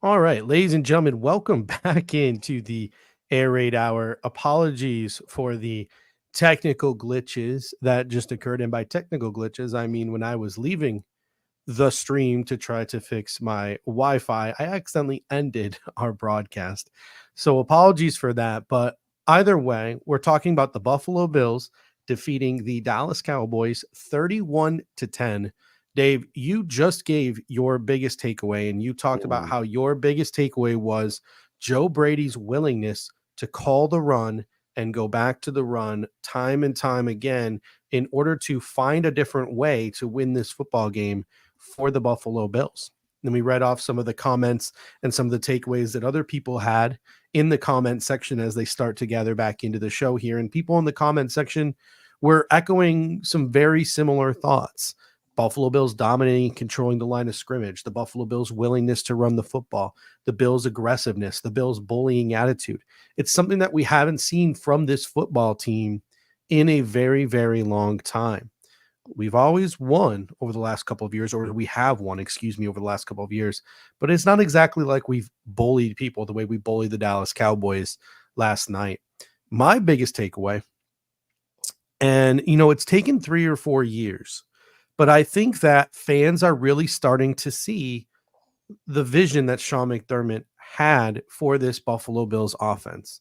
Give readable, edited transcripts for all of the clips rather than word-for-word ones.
All right, ladies and gentlemen, welcome back into the Air Raid Hour. Apologies for the technical glitches that just occurred. And by technical glitches, I mean when I was leaving the stream to try to fix my Wi-Fi, I accidentally ended our broadcast. So apologies for that. But either way, we're talking about the Buffalo Bills defeating the Dallas Cowboys 31-10. Dave, you just gave your biggest takeaway, and you talked about how your biggest takeaway was Joe Brady's willingness to call the run and go back to the run time and time again in order to find a different way to win this football game for the Buffalo Bills. Then we read off some of the comments and some of the takeaways that other people had in the comment section as they start to gather back into the show here. And people in the comment section were echoing some very similar thoughts. Buffalo Bills dominating, controlling the line of scrimmage, the Buffalo Bills' willingness to run the football, the Bills' aggressiveness, the Bills' bullying attitude. It's something that we haven't seen from this football team in a very, very long time. We've always won over the last couple of years, or we have won, over the last couple of years, but it's not exactly like we've bullied people the way we bullied the Dallas Cowboys last night. My biggest takeaway, and it's taken 3 or 4 years, but I think that fans are really starting to see the vision that Sean McDermott had for this Buffalo Bills offense.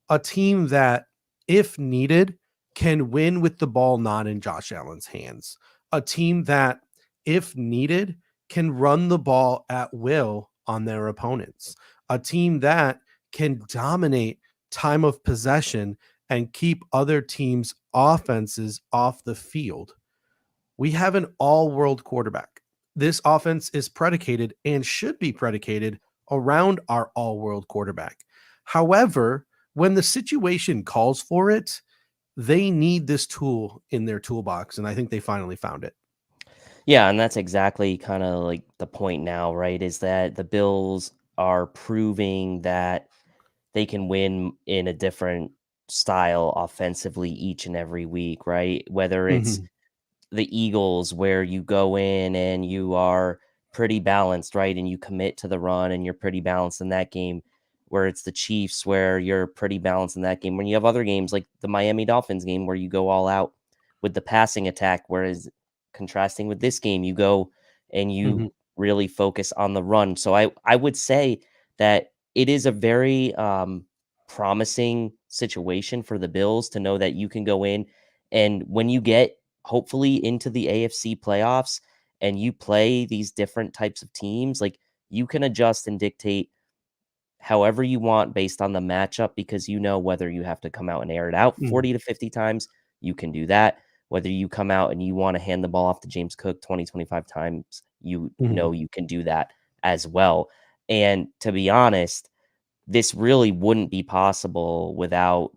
A team that, if needed, can win with the ball not in Josh Allen's hands. A team that, if needed, can run the ball at will on their opponents. A team that can dominate time of possession and keep other teams' offenses off the field. We have an all-world quarterback. This offense is predicated and should be predicated around our all-world quarterback. However, when the situation calls for it, they need this tool in their toolbox, and I think they finally found it. Yeah, and that's exactly kind of like the point now, right? Is that the Bills are proving that they can win in a different style offensively each and every week, right? Whether it's Mhm. the Eagles, where you go in and you are pretty balanced, right? And you commit to the run and you're pretty balanced in that game, where it's the Chiefs, where you're pretty balanced in that game. When you have other games like the Miami Dolphins game, where you go all out with the passing attack, whereas contrasting with this game, you go and you Mhm. really focus on the run. So I would say that it is a very promising situation for the Bills to know that you can go in, and when you get hopefully into the AFC playoffs and you play these different types of teams, like, you can adjust and dictate however you want based on the matchup, because whether you have to come out and air it out Mhm. 40 to 50 times, you can do that. Whether you come out and you want to hand the ball off to James Cook 20, 25 times, Mhm. you can do that as well. And to be honest, this really wouldn't be possible without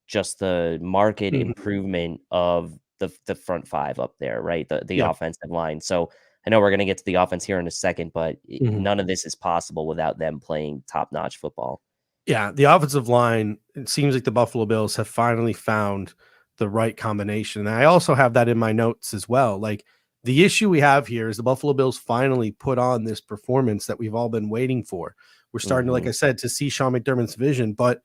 just the market Mhm. improvement of the front five up there, right? The Yep. offensive line. So I know we're going to get to the offense here in a second, but Mhm. none of this is possible without them playing top-notch football. Yeah, the offensive line, it seems like the Buffalo Bills have finally found the right combination. And I also have that in my notes as well. Like, the issue we have here is the Buffalo Bills finally put on this performance that we've all been waiting for. We're starting to, like Mhm. I said, to see Sean McDermott's vision, but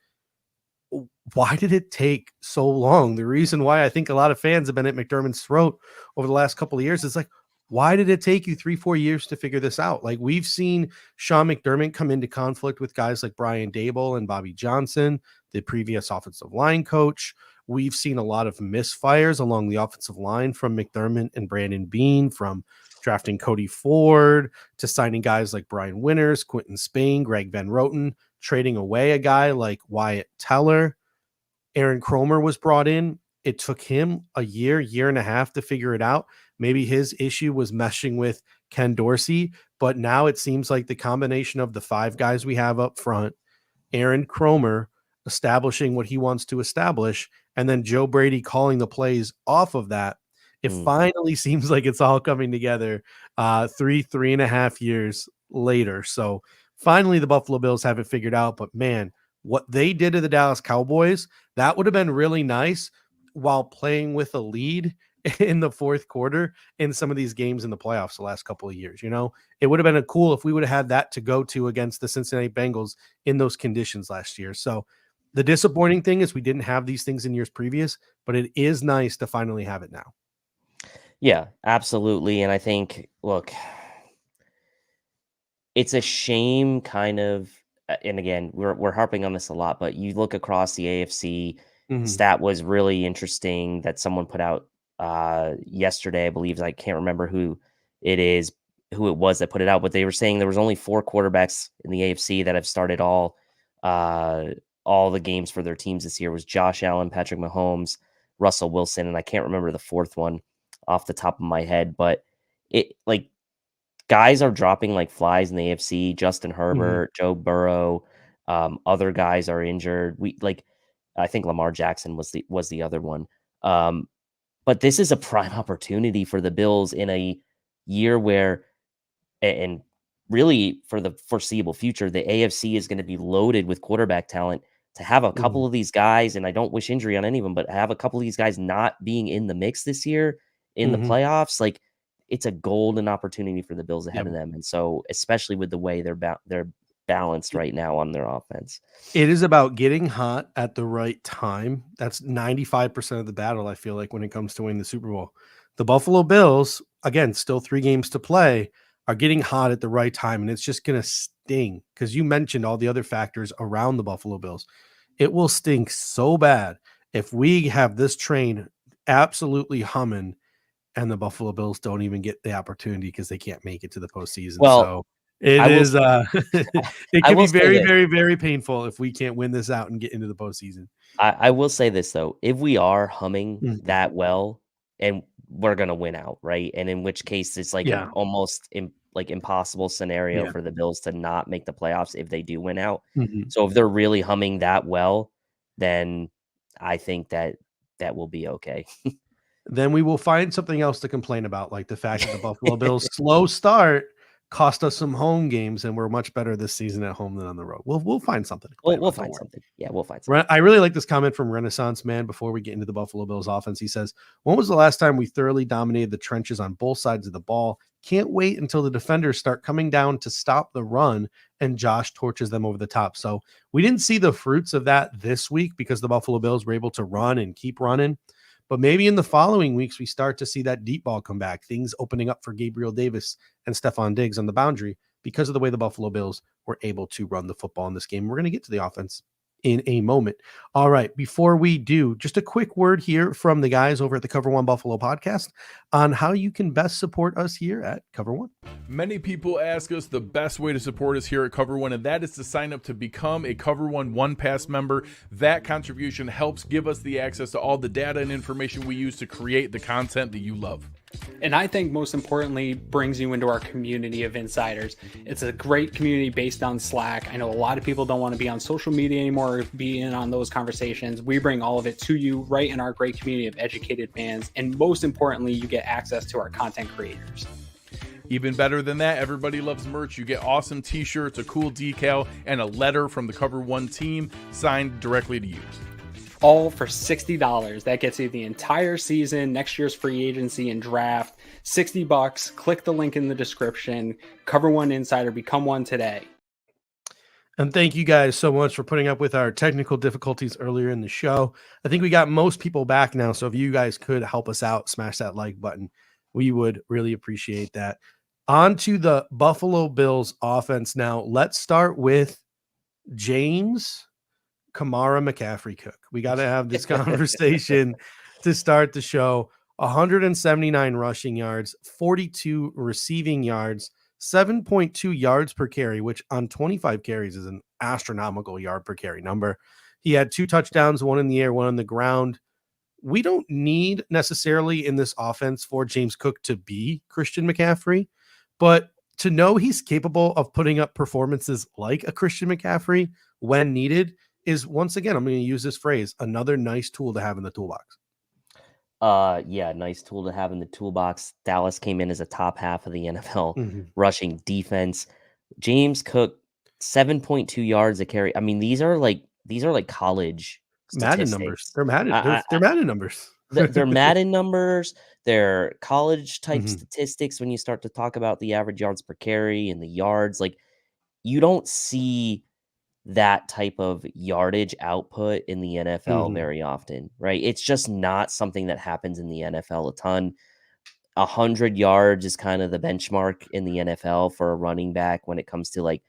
why did it take so long? The reason why I think a lot of fans have been at McDermott's throat over the last couple of years is like, why did it take you 3-4 years to figure this out? Like, we've seen Sean McDermott come into conflict with guys like Brian Dable and Bobby Johnson, the previous offensive line coach. We've seen a lot of misfires along the offensive line from McDermott and Brandon Beane, from drafting Cody Ford to signing guys like Brian Winters, Quentin Spain, Greg Van Roten, trading away a guy like Wyatt Teller. Aaron Cromer was brought in. It took him a year and a half to figure it out. Maybe his issue was meshing with Ken Dorsey, but now it seems like the combination of the 5 guys we have up front, Aaron Cromer establishing what he wants to establish, and then Joe Brady calling the plays off of that, it Mhm. finally seems like it's all coming together 3.5 years later. So finally, the Buffalo Bills have it figured out. But man, what they did to the Dallas Cowboys, that would have been really nice while playing with a lead in the fourth quarter in some of these games in the playoffs the last couple of years. It would have been cool if we would have had that to go to against the Cincinnati Bengals in those conditions last year. So the disappointing thing is we didn't have these things in years previous, but it is nice to finally have it now. Yeah, absolutely. And I think, look, it's a shame kind of, and again, we're harping on this a lot, but you look across the AFC, stat was really interesting that someone put out yesterday, I believe. I can't remember who it was that put it out, but they were saying there was only 4 quarterbacks in the AFC that have started all the games for their teams this year. It was Josh Allen, Patrick Mahomes, Russell Wilson, and I can't remember the fourth one off the top of my head, but it like guys are dropping like flies in the AFC. Justin Herbert, Joe Burrow, other guys are injured. I think Lamar Jackson was the other one. But this is a prime opportunity for the Bills in a year where, and really for the foreseeable future, the AFC is going to be loaded with quarterback talent. To have a couple of these guys, and I don't wish injury on any of them, but have a couple of these guys not being in the mix this year in the playoffs, like it's a golden opportunity for the Bills ahead of them. And so, especially with the way they're balanced right now on their offense. It is about getting hot at the right time. That's 95% of the battle, I feel like, when it comes to winning the Super Bowl. The Buffalo Bills, again, still 3 games to play, are getting hot at the right time, and it's just going to sting because you mentioned all the other factors around the Buffalo Bills. It will sting so bad if we have this train absolutely humming and the Buffalo Bills don't even get the opportunity because they can't make it to the postseason. Well, so it I can be will say very, this. very, very painful if we can't win this out and get into the postseason. I will say this though, if we are humming Mhm. that well, and we're gonna win out, right? And in which case, it's like Yeah. almost impossible scenario Yeah. for the Bills to not make the playoffs if they do win out. Mhm. So if they're really humming that well, then I think that will be okay. Then we will find something else to complain about, like the fact that the Buffalo Bills' slow start cost us some home games, and we're much better this season at home than on the road. We'll find something to complain We'll about. Don't find worry. something. Yeah, we'll find something. I really like this comment from Renaissance Man before we get into the Buffalo Bills offense. He says, "When was the last time we thoroughly dominated the trenches on both sides of the ball? Can't wait until the defenders start coming down to stop the run and Josh torches them over the top." So we didn't see the fruits of that this week because the Buffalo Bills were able to run and keep running. But maybe in the following weeks, we start to see that deep ball come back, things opening up for Gabriel Davis and Stephon Diggs on the boundary because of the way the Buffalo Bills were able to run the football in this game. We're going to get to the offense in a moment. All right. Before we do, just a quick word here from the guys over at the Cover One Buffalo podcast on how you can best support us here at Cover One. Many people ask us the best way to support us here at Cover One, and that is to sign up to become a Cover One Pass member. That contribution helps give us the access to all the data and information we use to create the content that you love. And I think most importantly, brings you into our community of insiders. It's a great community based on Slack. I know a lot of people don't want to be on social media anymore or be in on those conversations. We bring all of it to you right in our great community of educated fans. And most importantly, you get access to our content creators. Even better than that, everybody loves merch. You get awesome t-shirts, a cool decal, and a letter from the Cover One team signed directly to you. All for $60. That gets you the entire season, next year's free agency and draft. $60. Click the link in the description. Cover One Insider. Become one today. And thank you guys so much for putting up with our technical difficulties earlier in the show. I think we got most people back now. So if you guys could help us out, smash that like button. We would really appreciate that. On to the Buffalo Bills offense now. Let's start with James Kamara McCaffrey Cook. We got to have this conversation to start the show. 179 rushing yards, 42 receiving yards, 7.2 yards per carry, which on 25 carries is an astronomical yard per carry number. He had 2 touchdowns, one in the air, one on the ground. We don't need necessarily in this offense for James Cook to be Christian McCaffrey, but to know he's capable of putting up performances like a Christian McCaffrey when needed is, once again, I'm going to use this phrase, another nice tool to have in the toolbox. Yeah, nice tool to have in the toolbox. Dallas came in as a top half of the NFL rushing defense. James Cook, 7.2 yards a carry. I mean, these are like college Madden statistics. numbers. They're Madden. They're Madden numbers. They're Madden numbers. their college type Mhm. statistics when you start to talk about the average yards per carry and the yards. Like, you don't see that type of yardage output in the NFL Mhm. very often, right? It's just not something that happens in the NFL a ton. 100 yards is kind of the benchmark in the NFL for a running back when it comes to like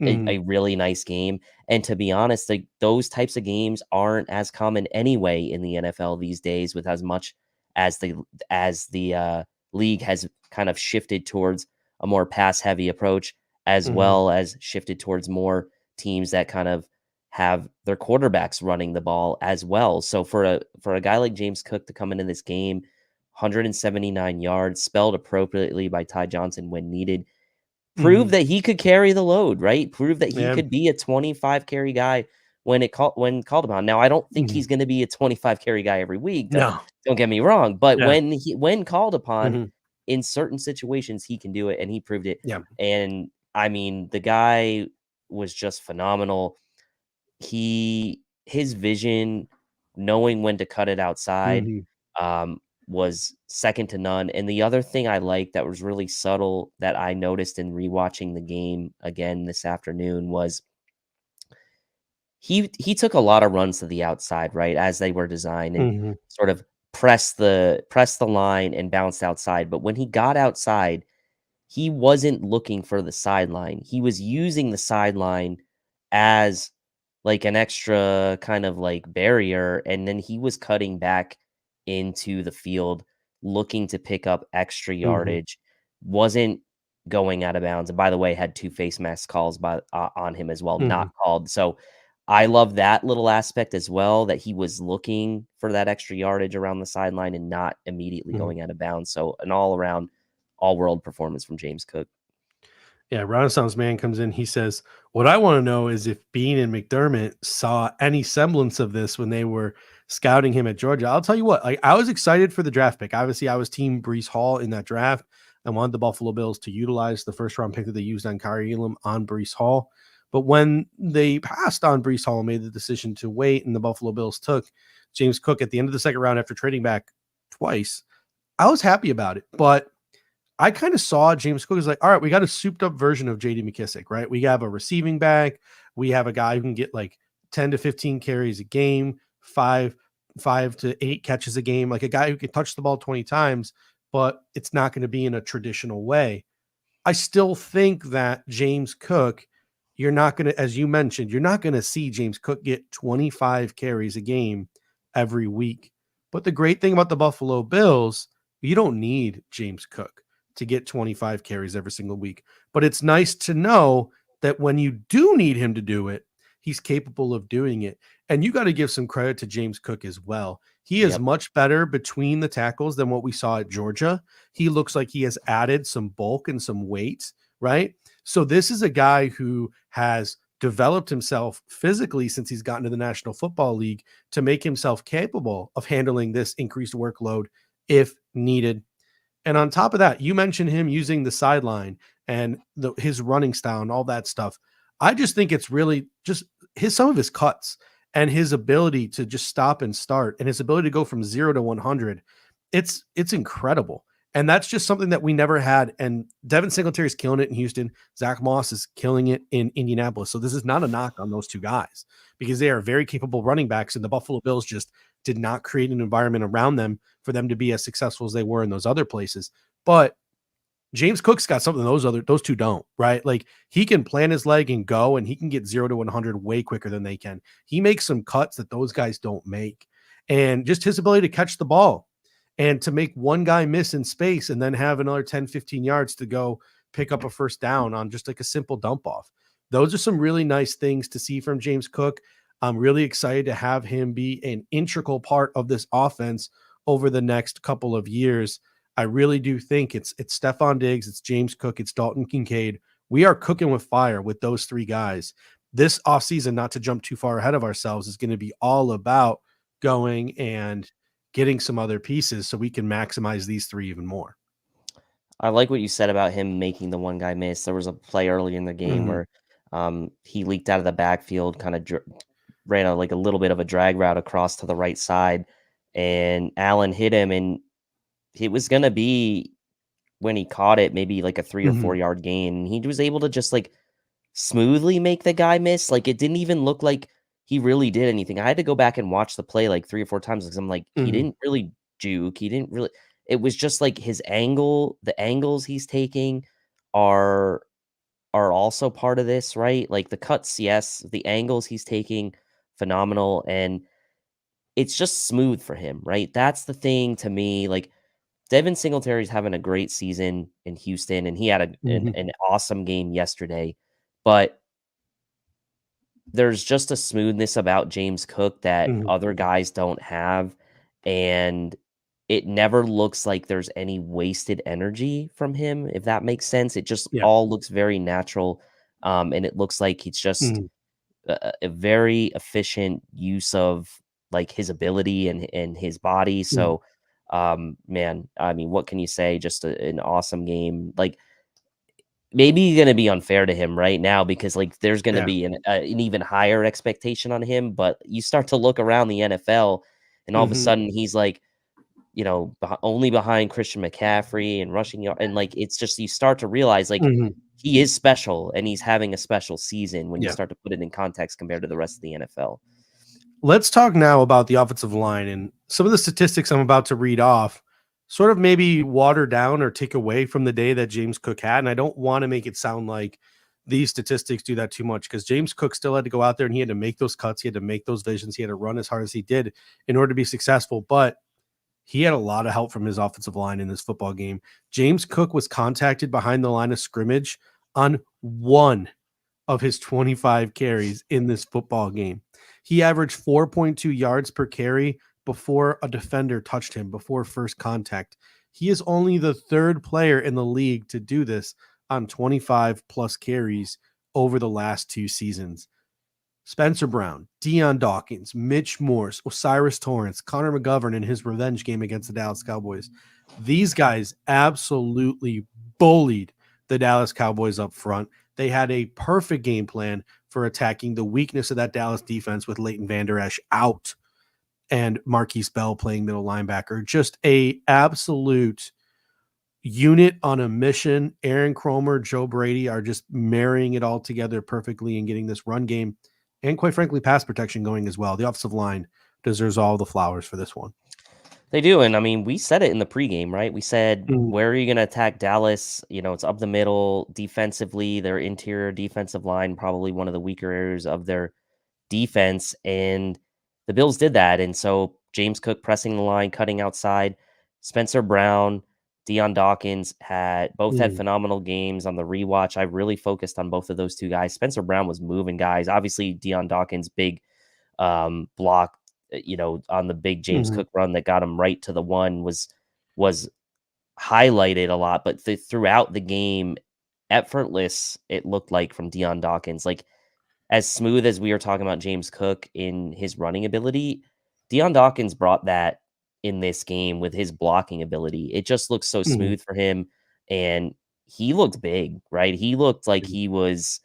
Mhm. a really nice game. And to be honest, like those types of games aren't as common anyway in the NFL these days, with as much as the league has kind of shifted towards a more pass heavy approach, as Mhm. well as shifted towards more teams that kind of have their quarterbacks running the ball as well. So for a guy like James Cook to come into this game, 179 yards, spelled appropriately by Ty Johnson when needed, prove Mhm. that he could carry the load, right? Prove that he Yeah. could be a 25 carry guy when called upon. Now, I don't think Mhm. he's going to be a 25 carry guy every week. No. Don't get me wrong, but Yeah. when called upon Mhm. in certain situations, he can do it, and he proved it. Yeah. And I mean, the guy was just phenomenal. His vision, knowing when to cut it outside, Mhm. um, was second to none. And the other thing I liked that was really subtle that I noticed in rewatching the game again this afternoon was he took a lot of runs to the outside, right, as they were designed, and Mhm. sort of press the line and bounced outside. But when he got outside, he wasn't looking for the sideline. He was using the sideline as like an extra kind of like barrier. And then he was cutting back into the field, looking to pick up extra Mhm. yardage, wasn't going out of bounds. And by the way, had two face mask calls on him as well, not Mhm. called. So I love that little aspect as well, that he was looking for that extra yardage around the sideline and not immediately Mhm. going out of bounds. So an all around all world performance from James Cook. Yeah, Renaissance Man comes in. He says, "What I want to know is if Bean and McDermott saw any semblance of this when they were scouting him at Georgia." I'll tell you what, like I was excited for the draft pick. Obviously, I was Team Brees Hall in that draft. I wanted the Buffalo Bills to utilize the first round pick that they used on Kyrie Elam on Brees Hall. But when they passed on Brees Hall and made the decision to wait, and the Buffalo Bills took James Cook at the end of the second round after trading back twice, I was happy about it. But I kind of saw James Cook as like, all right, we got a souped up version of JD McKissick, right? We have a receiving back. We have a guy who can get like 10 to 15 carries a game, five to eight catches a game, like a guy who can touch the ball 20 times, but it's not going to be in a traditional way. I still think that James Cook, you're not going to, as you mentioned, you're not going to see James Cook get 25 carries a game every week. But the great thing about the Buffalo Bills, you don't need James Cook to get 25 carries every single week. But it's nice to know that when you do need him to do it, he's capable of doing it. And you got to give some credit to James Cook as well. He is Yep. much better between the tackles than what we saw at Georgia. He looks like he has added some bulk and some weight, right? So this is a guy who has developed himself physically since he's gotten to the National Football League to make himself capable of handling this increased workload if needed. And on top of that, you mentioned him using the sideline and his running style and all that stuff. I just think it's really just some of his cuts and his ability to just stop and start and his ability to go from 0 to 100. It's incredible. And that's just something that we never had. And Devin Singletary's killing it in Houston. Zach Moss is killing it in Indianapolis. So this is not a knock on those two guys because they are very capable running backs. And the Buffalo Bills just did not create an environment around them for them to be as successful as they were in those other places. But James Cook's got something those two don't, right? Like he can plant his leg and go, and he can get 0 to 100 way quicker than they can. He makes some cuts that those guys don't make. And just his ability to catch the ball and to make one guy miss in space and then have another 10, 15 yards to go pick up a first down on just like a simple dump off. Those are some really nice things to see from James Cook. I'm really excited to have him be an integral part of this offense over the next couple of years. I really do think it's Stephon Diggs, it's James Cook, it's Dalton Kincaid. We are cooking with fire with those three guys. This offseason, not to jump too far ahead of ourselves, is going to be all about going and getting some other pieces so we can maximize these three even more. I like what you said about him making the one guy miss. There was a play early in the game Mhm. where he leaked out of the backfield, kind of ran like a little bit of a drag route across to the right side, and Allen hit him. And it was gonna be when he caught it, maybe like a 3 or 4 yard gain. And he was able to just like smoothly make the guy miss. Like it didn't even look like he really did anything. I had to go back and watch the play like 3 or 4 times because I'm like, he didn't really juke. He didn't really. It was just like his angle, the angles he's taking are also part of this, right? Like the cuts, yes, the angles he's taking, phenomenal, and it's just smooth for him, right? That's the thing to me. Like Devin Singletary's having a great season in Houston, and he had an awesome game yesterday, but there's just a smoothness about James Cook that other guys don't have, and it never looks like there's any wasted energy from him, if that makes sense. It just Yeah. all looks very natural, and it looks like he's just a very efficient use of like his ability and his body. So, man, I mean, what can you say? Just an awesome game. Like maybe going to be unfair to him right now because like there's going to be an even higher expectation on him. But you start to look around the NFL, and all of a sudden he's like, you know, only behind Christian McCaffrey and rushing yard, and like it's just you start to realize like he is special and he's having a special season when you start to put it in context compared to the rest of the NFL. Let's talk now about the offensive line, and some of the statistics I'm about to read off sort of maybe water down or take away from the day that James Cook had. And I don't want to make it sound like these statistics do that too much, because James Cook still had to go out there and he had to make those cuts. He had to make those visions. He had to run as hard as he did in order to be successful. But he had a lot of help from his offensive line in this football game. James Cook was contacted behind the line of scrimmage on 1 of his 25 carries in this football game. He averaged 4.2 yards per carry before a defender touched him, before first contact. He is only the 3rd player in the league to do this on 25 plus carries over the last 2 seasons. Spencer Brown, Deion Dawkins, Mitch Morse, Osiris Torrance, Connor McGovern in his revenge game against the Dallas Cowboys. These guys absolutely bullied the Dallas Cowboys up front. They had a perfect game plan for attacking the weakness of that Dallas defense with Leighton Vander Esch out and Marquise Bell playing middle linebacker. Just a absolute unit on a mission. Aaron Cromer, Joe Brady are just marrying it all together perfectly and getting this run game and, quite frankly, pass protection going as well. The offensive line deserves all the flowers for this one. They do. And I mean, we said it in the pregame, right? We said, where are you going to attack Dallas? You know, it's up the middle defensively. Their interior defensive line, probably one of the weaker areas of their defense. And the Bills did that. And so James Cook pressing the line, cutting outside. Spencer Brown, Deion Dawkins had phenomenal games on the rewatch. I really focused on both of those two guys. Spencer Brown was moving guys. Obviously, Deion Dawkins' big block, you know, on the big James Cook run that got him right to the 1 was highlighted a lot. But throughout the game, effortless it looked like from Deion Dawkins. Like as smooth as we were talking about James Cook in his running ability, Deion Dawkins brought that in this game with his blocking ability. It just looks so smooth for him, and he looked big, right? He looked like he was,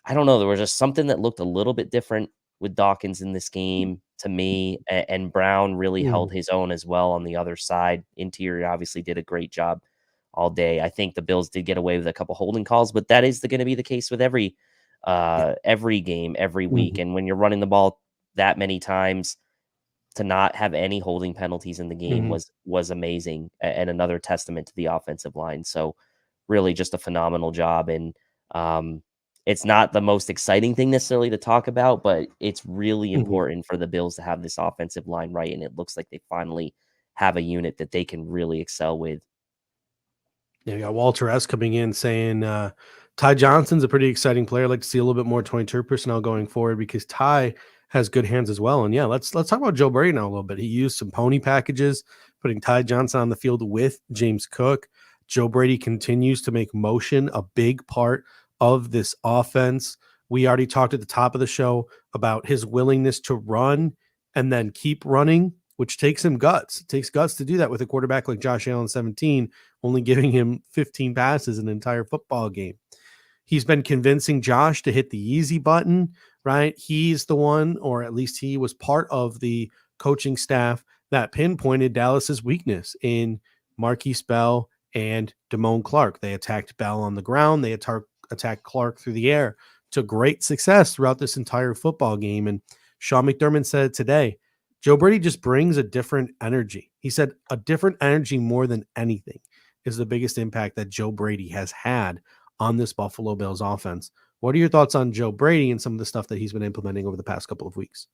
I don't know, there was just something that looked a little bit different with Dawkins in this game to me, and Brown really held his own as well on the other side. Interior obviously did a great job all day. I think the Bills did get away with a couple holding calls, but that is going to be the case with every game, every week. And when you're running the ball that many times, to not have any holding penalties in the game was amazing, and another testament to the offensive line. So really just a phenomenal job. And it's not the most exciting thing necessarily to talk about, but it's really important for the Bills to have this offensive line right. And it looks like they finally have a unit that they can really excel with. Yeah, you got Walter S. coming in saying Ty Johnson's a pretty exciting player. I'd like to see a little bit more 22 personnel going forward because Ty has good hands as well. And yeah, let's talk about Joe Brady now a little bit. He used some pony packages, putting Ty Johnson on the field with James Cook. Joe Brady continues to make motion a big part of this offense. We already talked at the top of the show about his willingness to run and then keep running, which takes him guts. It takes guts to do that with a quarterback like Josh Allen, 17, only giving him 15 passes an entire football game. He's been convincing Josh to hit the easy button, right? He's the one, or at least he was part of the coaching staff that pinpointed Dallas's weakness in Marquise Bell and Damone Clark. They attacked Bell on the ground. They attacked Clark through the air to great success throughout this entire football game. And Sean McDermott said today, Joe Brady just brings a different energy. He said a different energy more than anything is the biggest impact that Joe Brady has had on this Buffalo Bills offense. What are your thoughts on Joe Brady and some of the stuff that he's been implementing over the past couple of weeks?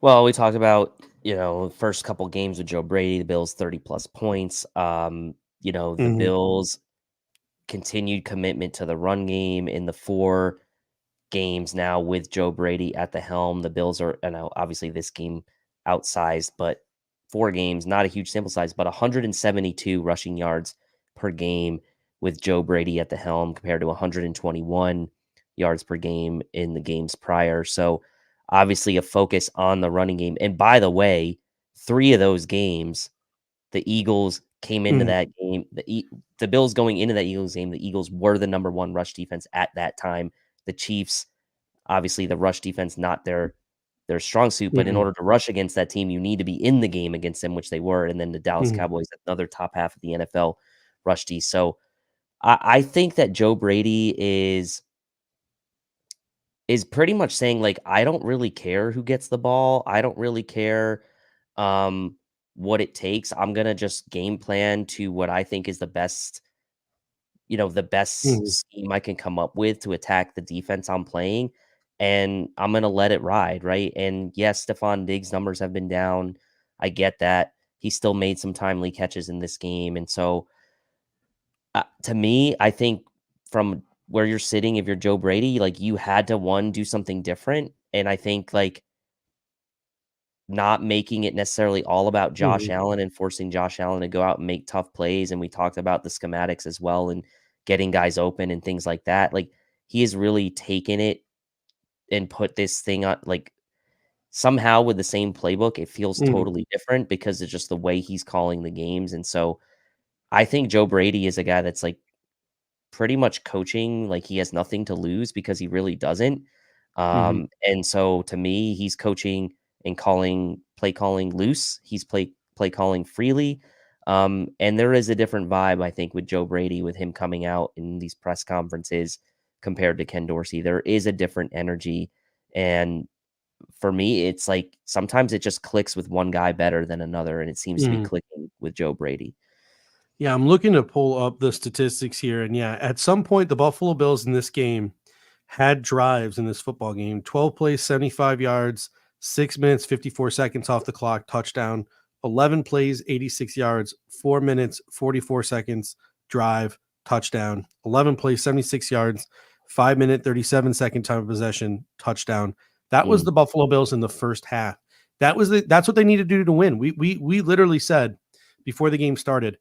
Well, we talked about, the first couple games with Joe Brady, the Bills 30 plus points. The Bills continued commitment to the run game in the 4 games now with Joe Brady at the helm. The Bills are, obviously this game outsized, but 4 games, not a huge sample size, but 172 rushing yards per game with Joe Brady at the helm compared to 121 yards per game in the games prior. So obviously a focus on the running game. And by the way, 3 of those games, the Eagles came into that game. The Bills going into that Eagles game, the Eagles were the number 1 rush defense at that time. The Chiefs, obviously the rush defense, not their strong suit, but in order to rush against that team, you need to be in the game against them, which they were. And then the Dallas Cowboys, another top half of the NFL rush D. So I think that Joe Brady is pretty much saying, like, I don't really care who gets the ball. I don't really care what it takes. I'm going to just game plan to what I think is the best scheme I can come up with to attack the defense I'm playing. And I'm going to let it ride, right? And yes, Stephon Diggs' numbers have been down. I get that. He still made some timely catches in this game. And so to me, I think from where you're sitting, if you're Joe Brady, like, you had to, do something different. And I think, like, not making it necessarily all about Josh Allen and forcing Josh Allen to go out and make tough plays. And we talked about the schematics as well and getting guys open and things like that. Like, he has really taken it and put this thing on, like, somehow with the same playbook, it feels totally different because it's just the way he's calling the games. And so I think Joe Brady is a guy that's, like, pretty much coaching like he has nothing to lose because he really doesn't. And so to me, he's coaching and play calling loose. He's play calling freely. And there is a different vibe, I think, with Joe Brady, with him coming out in these press conferences compared to Ken Dorsey. There is a different energy. And for me, it's like sometimes it just clicks with one guy better than another. And it seems to be clicking with Joe Brady. Yeah, I'm looking to pull up the statistics here. And yeah, at some point, the Buffalo Bills in this game had drives in this football game. 12 plays, 75 yards, 6 minutes, 54 seconds off the clock, touchdown. 11 plays, 86 yards, 4 minutes, 44 seconds, drive, touchdown. 11 plays, 76 yards, 5 minute, 37-second time of possession, touchdown. That was the Buffalo Bills in the first half. That's what they needed to do to win. We literally said before the game started,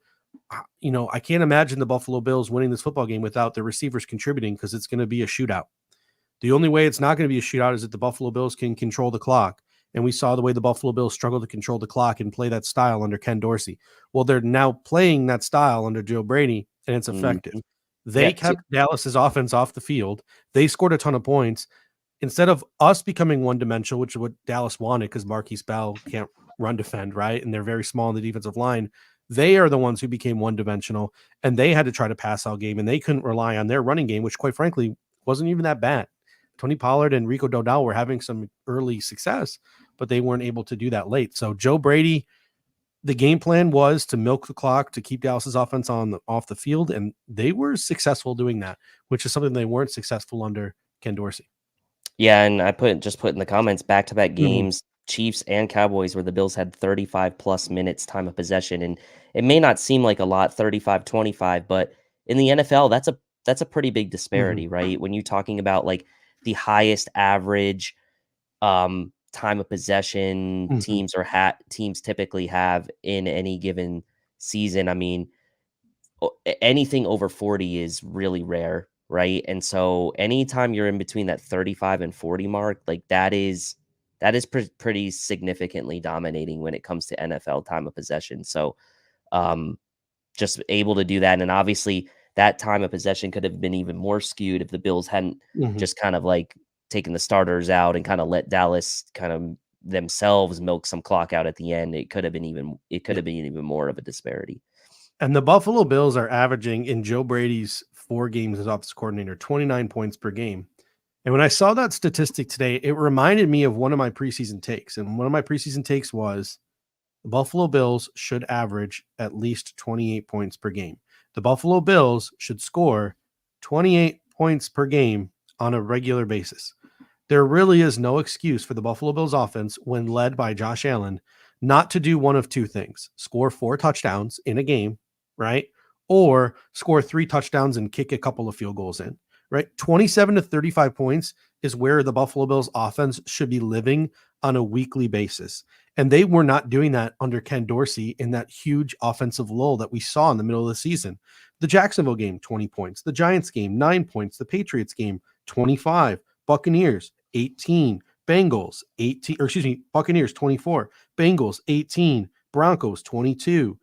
I can't imagine the Buffalo Bills winning this football game without their receivers contributing, because it's going to be a shootout. The only way it's not going to be a shootout is that the Buffalo Bills can control the clock. And we saw the way the Buffalo Bills struggled to control the clock and play that style under Ken Dorsey. Well, they're now playing that style under Joe Brady, and it's effective. They kept Dallas's offense off the field. They scored a ton of points. Instead of us becoming one-dimensional, which is what Dallas wanted, because Marquise Bell can't run defend, right? And they're very small in the defensive line. They are the ones who became one-dimensional, and they had to try to pass all game, and they couldn't rely on their running game, which, quite frankly, wasn't even that bad. Tony Pollard and Rico Dowdell were having some early success, but they weren't able to do that late. So Joe Brady, the game plan was to milk the clock to keep Dallas's offense off the field, and they were successful doing that, which is something they weren't successful under Ken Dorsey. Yeah, and I put in the comments, back-to-back games, Chiefs and Cowboys, where the Bills had 35 plus minutes time of possession. And it may not seem like a lot, 35-25, but in the NFL, that's a pretty big disparity, right? When you're talking about, like, the highest average time of possession teams typically have in any given season. I mean, anything over 40 is really rare, right? And so anytime you're in between that 35 and 40 mark, like, that is pretty significantly dominating when it comes to NFL time of possession. So just able to do that. And obviously that time of possession could have been even more skewed if the Bills hadn't just kind of, like, taken the starters out and kind of let Dallas kind of themselves milk some clock out at the end. It could have been even more of a disparity. And the Buffalo Bills are averaging in Joe Brady's 4 games as offensive coordinator 29 points per game. And when I saw that statistic today, it reminded me of one of my preseason takes. And one of my preseason takes was the Buffalo Bills should average at least 28 points per game. The Buffalo Bills should score 28 points per game on a regular basis. There really is no excuse for the Buffalo Bills offense when led by Josh Allen not to do one of two things: score 4 touchdowns in a game, right? Or score 3 touchdowns and kick a couple of field goals in, right? 27 to 35 points is where the Buffalo Bills offense should be living on a weekly basis. And they were not doing that under Ken Dorsey in that huge offensive lull that we saw in the middle of the season. The Jacksonville game, 20 points. The Giants game, 9 points. The Patriots game, 25. Buccaneers, 18. Bengals, 18. Or excuse me, Buccaneers, 24. Bengals, 18. Broncos, 22.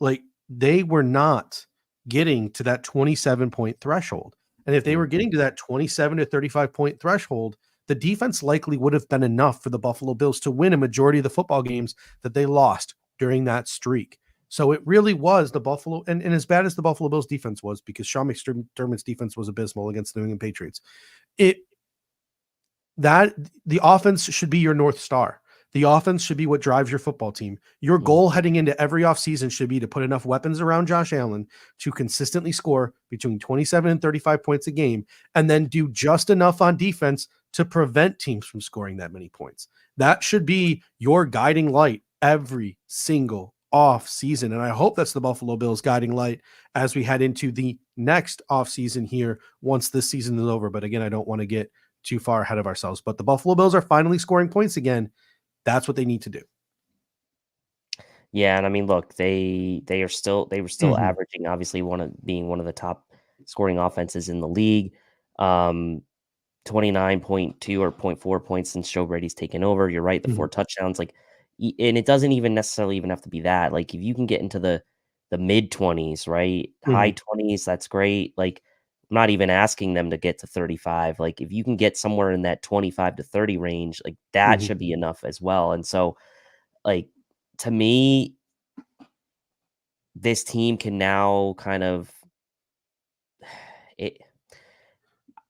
Like, they were not getting to that 27-point threshold. And if they were getting to that 27 to 35-point threshold, the defense likely would have been enough for the Buffalo Bills to win a majority of the football games that they lost during that streak. So it really was the Buffalo, and as bad as the Buffalo Bills defense was, because Sean McDermott's defense was abysmal against the New England Patriots, that the offense should be your North Star. The offense should be what drives your football team. Your goal heading into every offseason should be to put enough weapons around Josh Allen to consistently score between 27 and 35 points a game, and then do just enough on defense to prevent teams from scoring that many points. That should be your guiding light every single off season. And I hope that's the Buffalo Bills guiding light as we head into the next off season here once this season is over. But again, I don't want to get too far ahead of ourselves, but the Buffalo Bills are finally scoring points again. That's what they need to do. Yeah, and I mean, look, they were still averaging, obviously, being one of the top scoring offenses in the league. 29.2 or 0.4 points since Joe Brady's taken over. You're right, the 4 touchdowns, like, and it doesn't even necessarily even have to be that. Like, if you can get into the mid 20s, right, high 20s, that's great. Like, I'm not even asking them to get to 35. Like, if you can get somewhere in that 25 to 30 range, like, that should be enough as well. And so, like, to me, this team can now kind of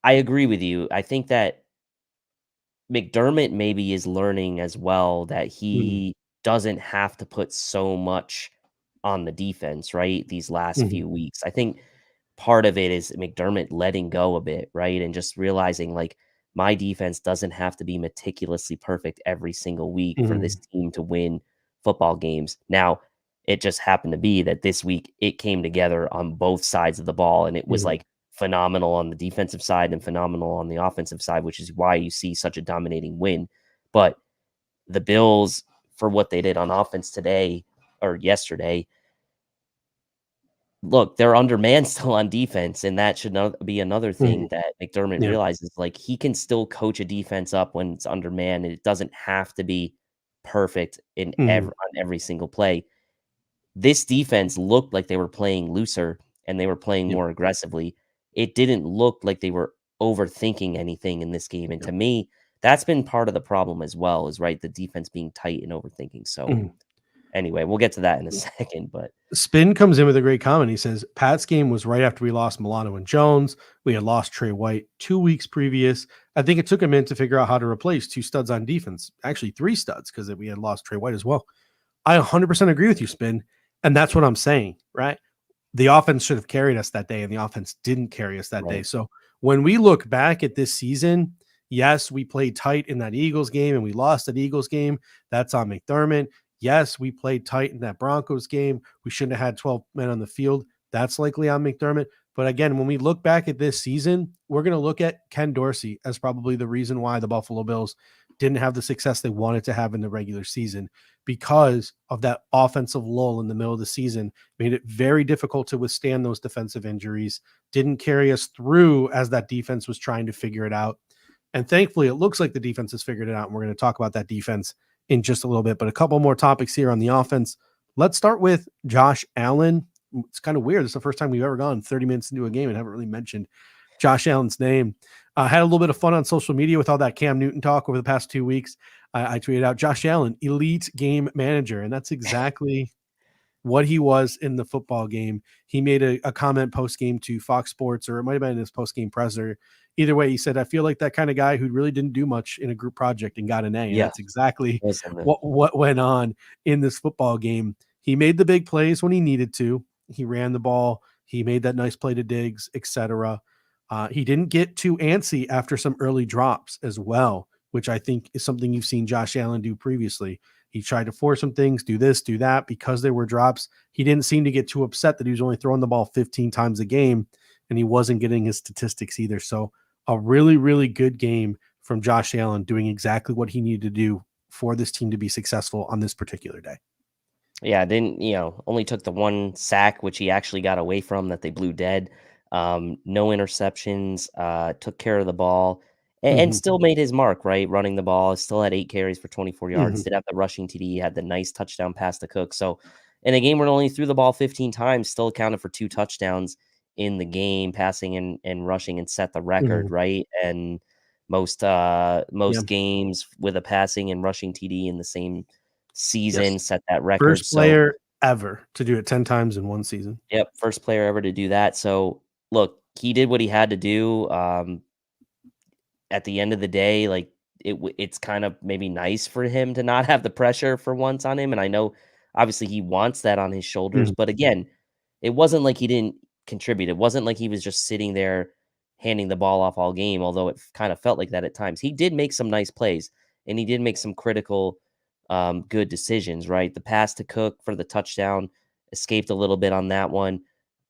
I agree with you. I think that McDermott maybe is learning as well that he doesn't have to put so much on the defense, right? These last few weeks. I think part of it is McDermott letting go a bit, right? And just realizing, like, my defense doesn't have to be meticulously perfect every single week for this team to win football games. Now, it just happened to be that this week it came together on both sides of the ball, and it was like phenomenal on the defensive side and phenomenal on the offensive side, which is why you see such a dominating win. But the Bills, for what they did on offense today or yesterday, look, they're undermanned still on defense, and that should be another thing that McDermott realizes. Like, he can still coach a defense up when it's undermanned, and it doesn't have to be perfect in on every single play. This defense looked like they were playing looser and they were playing more aggressively. It didn't look like they were overthinking anything in this game. And to me, that's been part of the problem as well, is right, the defense being tight and overthinking. So anyway, we'll get to that in a second. But Spin comes in with a great comment. He says, Pat's game was right after we lost Milano and Jones. We had lost Trey White 2 weeks previous. I think it took a minute to figure out how to replace 2 studs on defense. Actually, 3 studs, because we had lost Trey White as well. I 100% agree with you, Spin. And that's what I'm saying, right? The offense should have carried us that day, and the offense didn't carry us that day. So when we look back at this season, yes, we played tight in that Eagles game and we lost that Eagles game. That's on McDermott. Yes, we played tight in that Broncos game. We shouldn't have had 12 men on the field. That's likely on McDermott. But again, when we look back at this season, we're going to look at Ken Dorsey as probably the reason why the Buffalo Bills didn't have the success they wanted to have in the regular season, because of that offensive lull in the middle of the season. Made it very difficult to withstand those defensive injuries, didn't carry us through as that defense was trying to figure it out. And thankfully, it looks like the defense has figured it out, and we're going to talk about that defense in just a little bit. But a couple more topics here on the offense. Let's start with Josh Allen. It's kind of weird. It's the first time we've ever gone 30 minutes into a game and haven't really mentioned Josh Allen's name. Had a little bit of fun on social media with all that Cam Newton talk over the past 2 weeks. I tweeted out Josh Allen, elite game manager. And that's exactly what he was in the football game. He made a comment post game to Fox Sports, or it might have been his post game presser. Either way, he said, I feel like that kind of guy who really didn't do much in a group project and got an A. And Yeah. that's exactly Listen, what went on in this football game. He made the big plays when he needed to. He ran the ball. He made that nice play to Diggs, etc. He didn't get too antsy after some early drops as well, which I think is something you've seen Josh Allen do previously. He tried to force some things, do this, do that, because there were drops. He didn't seem to get too upset that he was only throwing the ball 15 times a game, and he wasn't getting his statistics either. So a really, really good game from Josh Allen, doing exactly what he needed to do for this team to be successful on this particular day. Yeah, didn't, only took the one sack, which he actually got away from that they blew dead. No interceptions, took care of the ball, and still made his mark, right? Running the ball, still had 8 carries for 24 yards, did have the rushing TD, had the nice touchdown pass to Cook. So in a game where only threw the ball 15 times, still accounted for 2 touchdowns in the game, passing and rushing, and set the record, right? And most games with a passing and rushing TD in the same season set that record. First player ever to do it 10 times in one season. Yep, first player ever to do that. So look, he did what he had to do. At the end of the day, like it's kind of maybe nice for him to not have the pressure for once on him. And I know obviously he wants that on his shoulders, but again, it wasn't like he didn't contribute. It wasn't like he was just sitting there handing the ball off all game, although it kind of felt like that at times. He did make some nice plays, and he did make some critical good decisions, right? The pass to Cook for the touchdown, escaped a little bit on that one.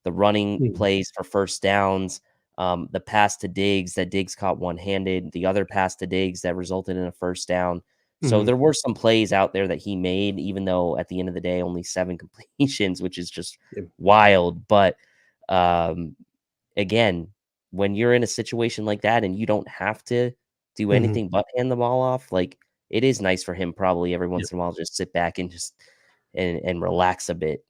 The running plays for first downs, the pass to Diggs that Diggs caught one-handed, the other pass to Diggs that resulted in a first down. So there were some plays out there that he made, even though at the end of the day, only 7 completions, which is just wild. But again, when you're in a situation like that and you don't have to do anything but hand the ball off, like, it is nice for him probably every once in a while just sit back and just and relax a bit.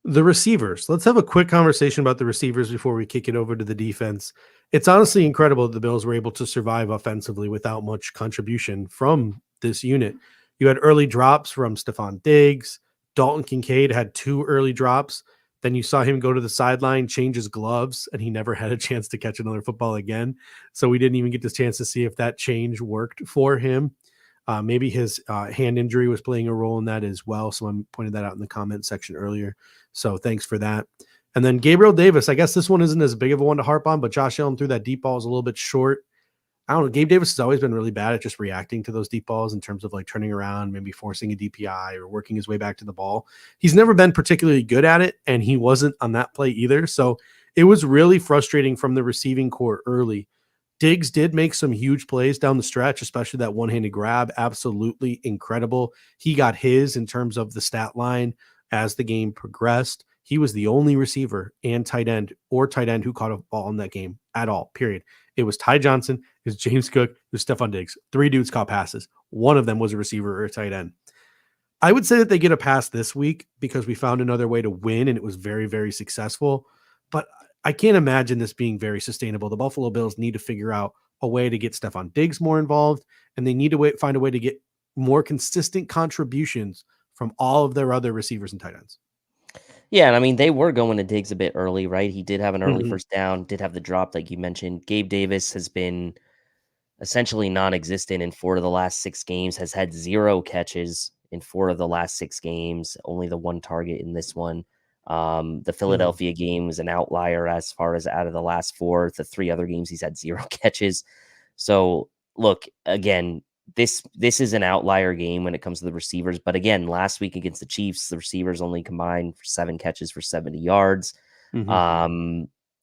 The receivers. Let's have a quick conversation about the receivers before we kick it over to the defense. It's honestly incredible that the Bills were able to survive offensively without much contribution from this unit. You had early drops from Stephon Diggs. Dalton Kincaid had 2 early drops. Then you saw him go to the sideline, change his gloves, and he never had a chance to catch another football again. So we didn't even get this chance to see if that change worked for him. Maybe his hand injury was playing a role in that as well. Someone pointed that out in the comment section earlier. So thanks for that. And then Gabriel Davis, I guess this one isn't as big of a one to harp on, but Josh Allen threw that deep ball is a little bit short. I don't know. Gabe Davis has always been really bad at just reacting to those deep balls in terms of like turning around, maybe forcing a DPI or working his way back to the ball. He's never been particularly good at it, and he wasn't on that play either. So it was really frustrating from the receiving core early. Diggs did make some huge plays down the stretch, especially that one-handed grab. Absolutely incredible. He got his in terms of the stat line as the game progressed. He was the only receiver and tight end who caught a ball in that game at all, period. It was Ty Johnson, it was James Cook, it was Stephon Diggs. 3 dudes caught passes. One of them was a receiver or a tight end. I would say that they get a pass this week because we found another way to win, and it was very, very successful. But I can't imagine this being very sustainable. The Buffalo Bills need to figure out a way to get Stephon Diggs more involved, and they need to find a way to get more consistent contributions from all of their other receivers and tight ends. Yeah, and I mean, they were going to Diggs a bit early, right? He did have an early first down, did have the drop, like you mentioned. Gabe Davis has been essentially non-existent in 4 of the last 6 games, has had 0 catches in 4 of the last 6 games, only the 1 target in this one. The Philadelphia game was an outlier as far as out of the last 4. The 3 other games, he's had 0 catches. So look, again, this is an outlier game when it comes to the receivers. But again, last week against the Chiefs, the receivers only combined for 7 catches for 70 yards.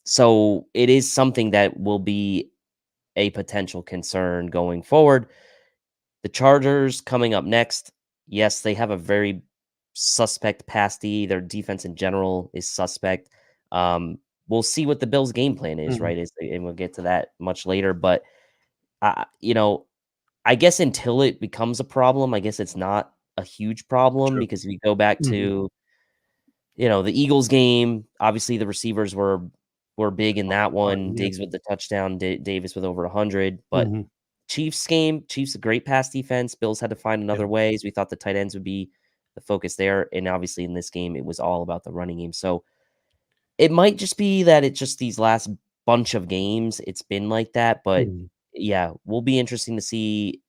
So it is something that will be a potential concern going forward. The Chargers coming up next. Yes, they have a very suspect pass D. Their defense in general is suspect. We'll see what the Bills' game plan is, right? And we'll get to that much later. But I guess until it becomes a problem, I guess it's not a huge problem. True. Because if you go back to, the Eagles game, obviously the receivers were big in that one. Diggs with the touchdown, Davis with over 100. But Chiefs game, Chiefs a great pass defense. Bills had to find another ways. We thought the tight ends would be the focus there. And obviously in this game, it was all about the running game. So it might just be that it's just these last bunch of games, it's been like that. But Mhm. yeah, will be interesting to see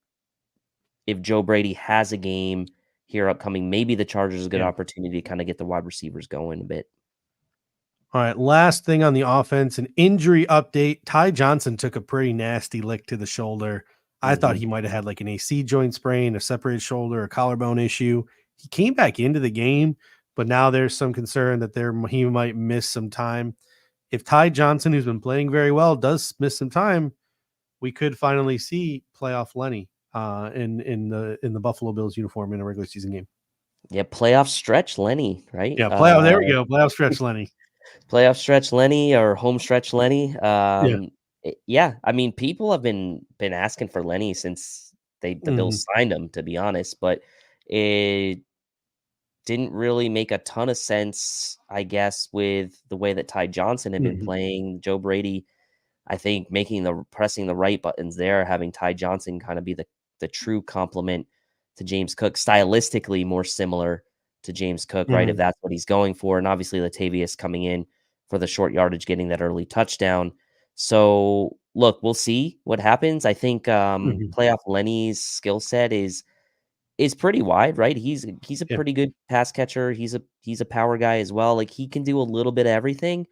if Joe Brady has a game here upcoming. Maybe the Chargers is a good Yeah. opportunity to kind of get the wide receivers going a bit. All right, last thing on the offense, an injury update. Ty Johnson took a pretty nasty lick to the shoulder. I thought he might have had like an AC joint sprain, a separated shoulder, a collarbone issue. He came back into the game, but now there's some concern that he might miss some time. If Ty Johnson, who's been playing very well, does miss some time, we could finally see playoff Lenny in the Buffalo Bills uniform in a regular season game. Yeah, playoff stretch Lenny, right? Yeah, playoff. There we go. Playoff stretch Lenny. Playoff stretch Lenny or home stretch Lenny. Yeah. Yeah. I mean, people have been asking for Lenny since the Bills signed him, to be honest, but it didn't really make a ton of sense, I guess, with the way that Ty Johnson had been playing. Joe Brady, I think, pressing the right buttons there, having Ty Johnson kind of be the true complement to James Cook, stylistically more similar to James Cook, right? If that's what he's going for. And obviously Latavius coming in for the short yardage, getting that early touchdown. So look, we'll see what happens. I think playoff Lenny's skill set is pretty wide, right? He's a Yeah. pretty good pass catcher. He's a power guy as well. Like he can do a little bit of everything.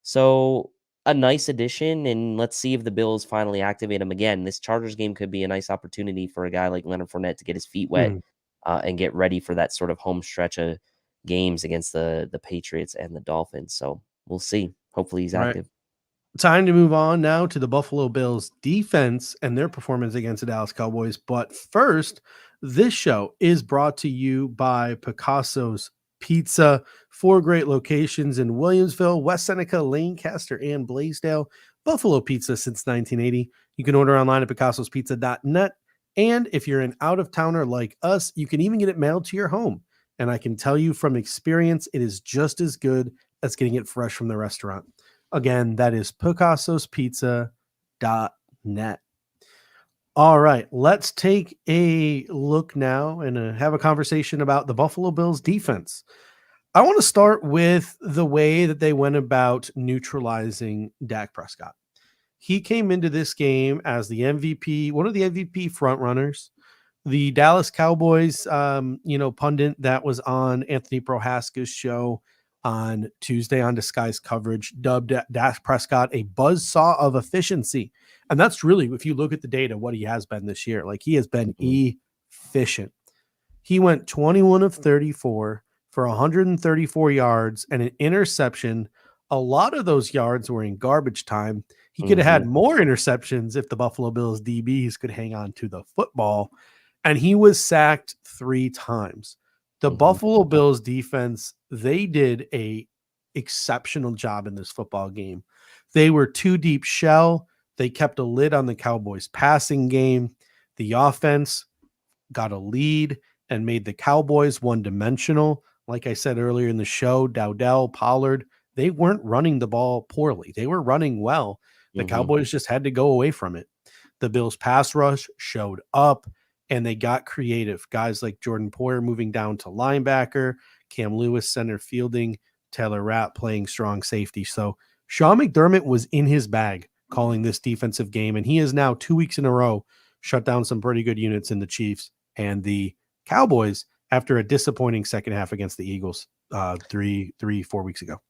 So a nice addition, and let's see if the Bills finally activate him again. This Chargers game could be a nice opportunity for a guy like Leonard Fournette to get his feet wet and get ready for that sort of home stretch of games against the Patriots and the Dolphins. So we'll see. Hopefully he's Right. active. Time to move on now to the Buffalo Bills defense and their performance against the Dallas Cowboys. But first, this show is brought to you by Picasso's Pizza. 4 great locations in Williamsville, West Seneca, Lancaster, and Blaisdell. Buffalo Pizza since 1980. You can order online at picassospizza.net. And if you're an out-of-towner like us, you can even get it mailed to your home. And I can tell you from experience, it is just as good as getting it fresh from the restaurant. Again, that is picassospizza.net. All right, let's take a look now and have a conversation about the Buffalo Bills defense. I want to start with the way that they went about neutralizing Dak Prescott. He came into this game as the MVP, one of the MVP frontrunners. The Dallas Cowboys, pundit that was on Anthony Prohaska's show on Tuesday on Disguised Coverage dubbed Dak Prescott a buzzsaw of efficiency. And that's really, if you look at the data, what he has been this year. Like, he has been efficient. He went 21 of 34 for 134 yards and an interception. A lot of those yards were in garbage time. He could have had more interceptions if the Buffalo Bills DBs could hang on to the football. And he was sacked 3 times. The Buffalo Bills defense, they did a exceptional job in this football game. They were 2 deep shell. They kept a lid on the Cowboys passing game. The offense got a lead and made the Cowboys one-dimensional. Like I said earlier in the show, Dowdell, Pollard, they weren't running the ball poorly. They were running well. The Cowboys just had to go away from it. The Bills pass rush showed up, and they got creative. Guys like Jordan Poyer moving down to linebacker, Cam Lewis center fielding, Taylor Rapp playing strong safety. So Sean McDermott was in his bag calling this defensive game, and he has now 2 weeks in a row shut down some pretty good units in the Chiefs and the Cowboys after a disappointing second half against the Eagles 4 weeks ago.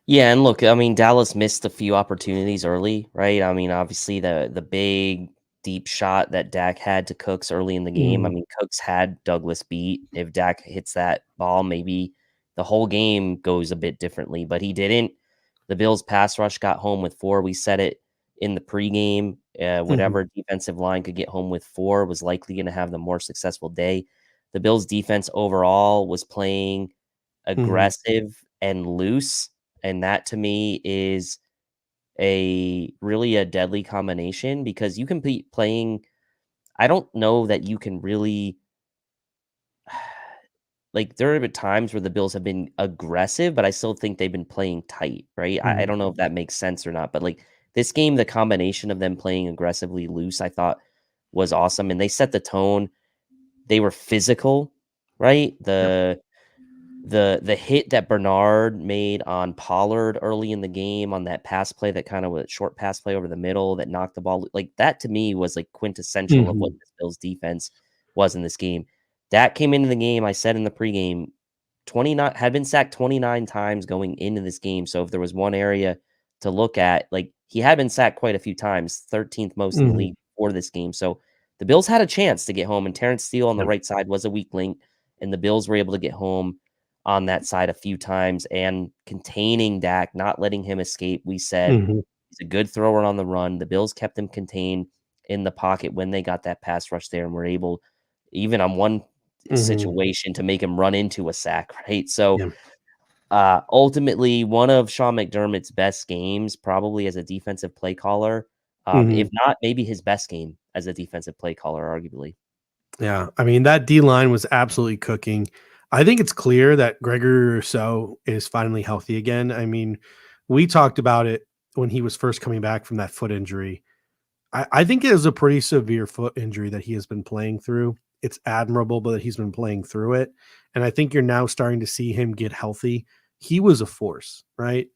Yeah, and look, I mean, Dallas missed a few opportunities early, right? I mean, obviously the big deep shot that Dak had to Cooks early in the game. I mean, Cooks had Douglas beat. If Dak hits that ball, maybe the whole game goes a bit differently, but he didn't. The Bills pass rush got home with 4. We said it in the pregame. Whatever defensive line could get home with 4 was likely going to have the more successful day. The Bills defense overall was playing aggressive and loose. And that to me is really a deadly combination, because you can be playing. I don't know that you can really, like, there have been times where the Bills have been aggressive, but I still think they've been playing tight, right? I don't know if that makes sense or not, but like this game, the combination of them playing aggressively loose, I thought was awesome. And they set the tone. They were physical. right? Yep. The hit that Bernard made on Pollard early in the game on that pass play, that kind of a short pass play over the middle that knocked the ball, like that to me was like quintessential of what Mhm. this Bills defense was in this game. Dak came into the game, I said in the pregame, 29 had been sacked 29 times going into this game. So if there was one area to look at, like he had been sacked quite a few times, 13th most in the Mhm. league for this game. So the Bills had a chance to get home, and Terrence Steele on the Yep. right side was a weak link, and the Bills were able to get home on that side a few times and containing Dak, not letting him escape. We said Mhm. he's a good thrower on the run. The Bills kept him contained in the pocket when they got that pass rush there and were able, even on one Mhm. situation, to make him run into a sack, right? So Yeah. ultimately, one of Sean McDermott's best games, probably as a defensive play caller, if Mhm. not maybe his best game as a defensive play caller, arguably. Yeah, I mean, that D line was absolutely cooking. I think it's clear that Gregory Rousseau is finally healthy again. I mean, we talked about it when he was first coming back from that foot injury. I think it was a pretty severe foot injury that he has been playing through. It's admirable, but he's been playing through it. And I think you're now starting to see him get healthy. He was a force, right?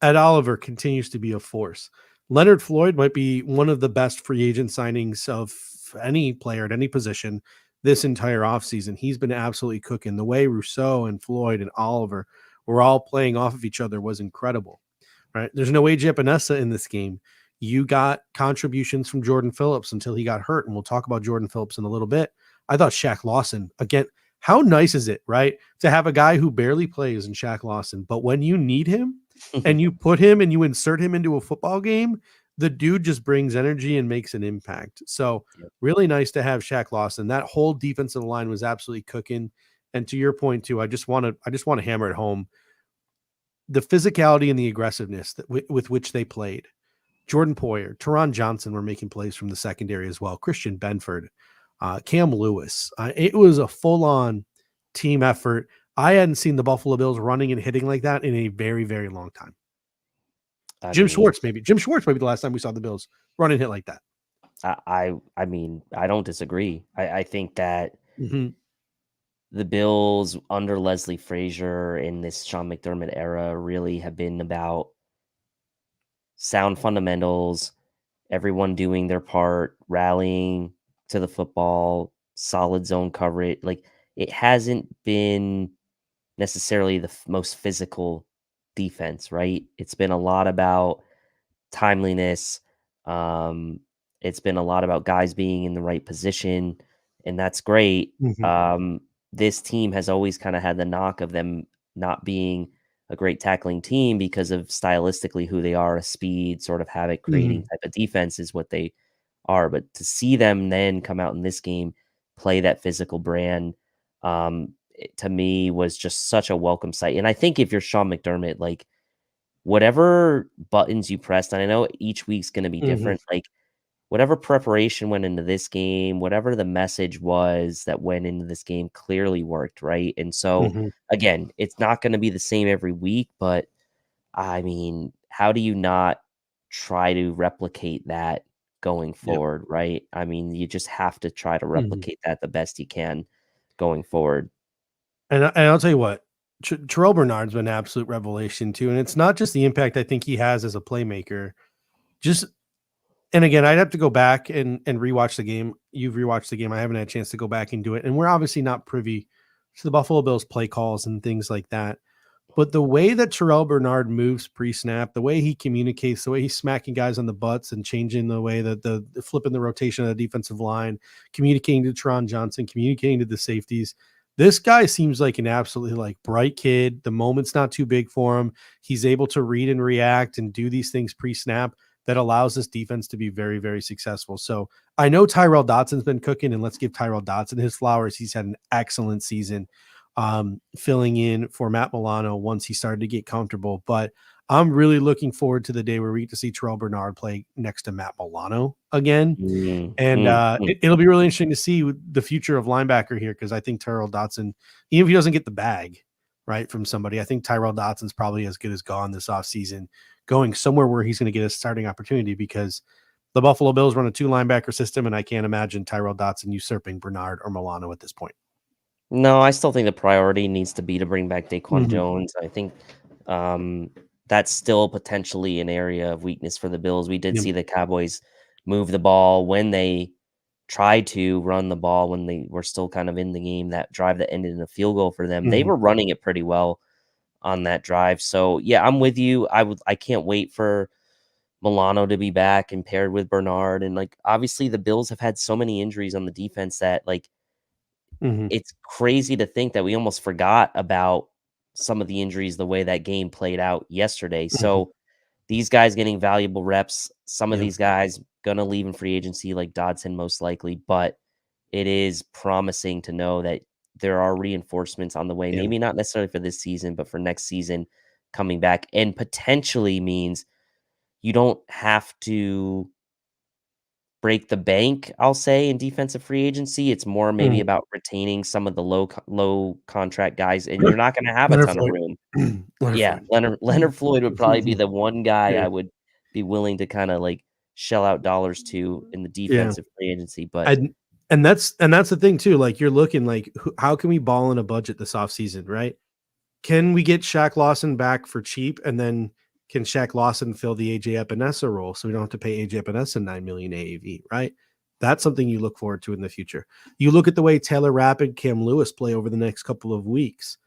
Ed Oliver continues to be a force. Leonard Floyd might be one of the best free agent signings of any player at any position this entire offseason. He's been absolutely cooking. The way Rousseau and Floyd and Oliver were all playing off of each other was incredible, right? There's no AJ Epinesa in this game. You got contributions from Jordan Phillips until he got hurt, and we'll talk about Jordan Phillips in a little bit. I thought Shaq Lawson, again, how nice is it, right? To have a guy who barely plays in Shaq Lawson, but when you need him, and you put him and you insert him into a football game, the dude just brings energy and makes an impact. So Yep. really nice to have Shaq Lawson. That whole defensive line was absolutely cooking. And to your point too, I just want to hammer it home. The physicality and the aggressiveness with which they played. Jordan Poyer, Teron Johnson were making plays from the secondary as well. Christian Benford, Cam Lewis. It was a full-on team effort. I hadn't seen the Buffalo Bills running and hitting like that in a very, very long time. I Jim mean, Schwartz, maybe. Jim Schwartz might be the last time we saw the Bills run and hit like that. I mean, I don't disagree. I think that Mhm. the Bills under Leslie Frazier in this Sean McDermott era really have been about sound fundamentals, everyone doing their part, rallying to the football, solid zone coverage. Like it hasn't been necessarily the most physical defense, right? It's been a lot about timeliness. Um, it's been a lot about guys being in the right position, and that's great. Mhm. This team has always kind of had the knock of them not being a great tackling team because of stylistically who they are, a speed, sort of havoc creating Mhm. type of defense is what they are. But to see them then come out in this game, play that physical brand, to me was just such a welcome sight. And I think if you're Sean McDermott, like whatever buttons you pressed, and I know each week's going to be Mhm. different, like whatever preparation went into this game, whatever the message was that went into this game clearly worked, right? And so Mhm. again, it's not going to be the same every week, but I mean, how do you not try to replicate that going Yep. forward, right? I mean, you just have to try to Mhm. replicate that the best you can going forward. And I'll tell you what, Terrell Bernard's been an absolute revelation too, and it's not just the impact I think he has as a playmaker. Just and again, I'd have to go back and rewatch the game. You've rewatched the game. I haven't had a chance to go back and do it, and we're obviously not privy to the Buffalo Bills play calls and things like that. But the way that Terrell Bernard moves pre-snap, the way he communicates, the way he's smacking guys on the butts and changing the way that the flipping the rotation of the defensive line, communicating to Teron Johnson, communicating to the safeties. This guy seems like an absolutely like bright kid. The moment's not too big for him. He's able to read and react and do these things pre-snap that allows this defense to be very, very successful. So I know Tyrell Dotson's been cooking, and let's give Tyrell Dotson his flowers. He's had an excellent season filling in for Matt Milano once he started to get comfortable. But I'm really looking forward to the day where we get to see Terrell Bernard play next to Matt Milano again. Mm, And mm, mm. it'll be really interesting to see the future of linebacker here, because I think Tyrell Dotson, even if he doesn't get the bag right from somebody, I think Tyrell Dotson's probably as good as gone this offseason, going somewhere where he's going to get a starting opportunity, because the Buffalo Bills run a 2 linebacker system, and I can't imagine Tyrell Dotson usurping Bernard or Milano at this point. No, I still think the priority needs to be to bring back Daquan Mhm. Jones. I think that's still potentially an area of weakness for the Bills. We did Yep. see the Cowboys move the ball when they tried to run the ball when they were still kind of in the game. That drive that ended in a field goal for them, they Mhm. were running it pretty well on that drive. So yeah, I'm with you. I can't wait for Milano to be back and paired with Bernard. And like obviously the Bills have had so many injuries on the defense that like Mhm. it's crazy to think that we almost forgot about some of the injuries the way that game played out yesterday. Mhm. So these guys getting valuable reps, some of Yep. these guys gonna leave in free agency like Dodson most likely, but it is promising to know that there are reinforcements on the way, Yep. maybe not necessarily for this season, but for next season coming back, and potentially means you don't have to break the bank, I'll say, in defensive free agency. It's more maybe Mhm. about retaining some of the low contract guys, and you're not gonna have a Leonard ton of Floyd. room. Leonard Yeah, Floyd. Leonard Floyd would probably be the one guy Yeah. I would be willing to kinda, like, shell out dollars to in the Yeah. defensive free agency, but And that's the thing too. Like you're looking like how can we ball in a budget this offseason, right? Can we get Shaq Lawson back for cheap, and then can Shaq Lawson fill the AJ Epinesa role so we don't have to pay AJ Epinesa 9 million AAV, right? That's something you look forward to in the future. You look at the way Taylor Rapp and Cam Lewis play over the next couple of weeks.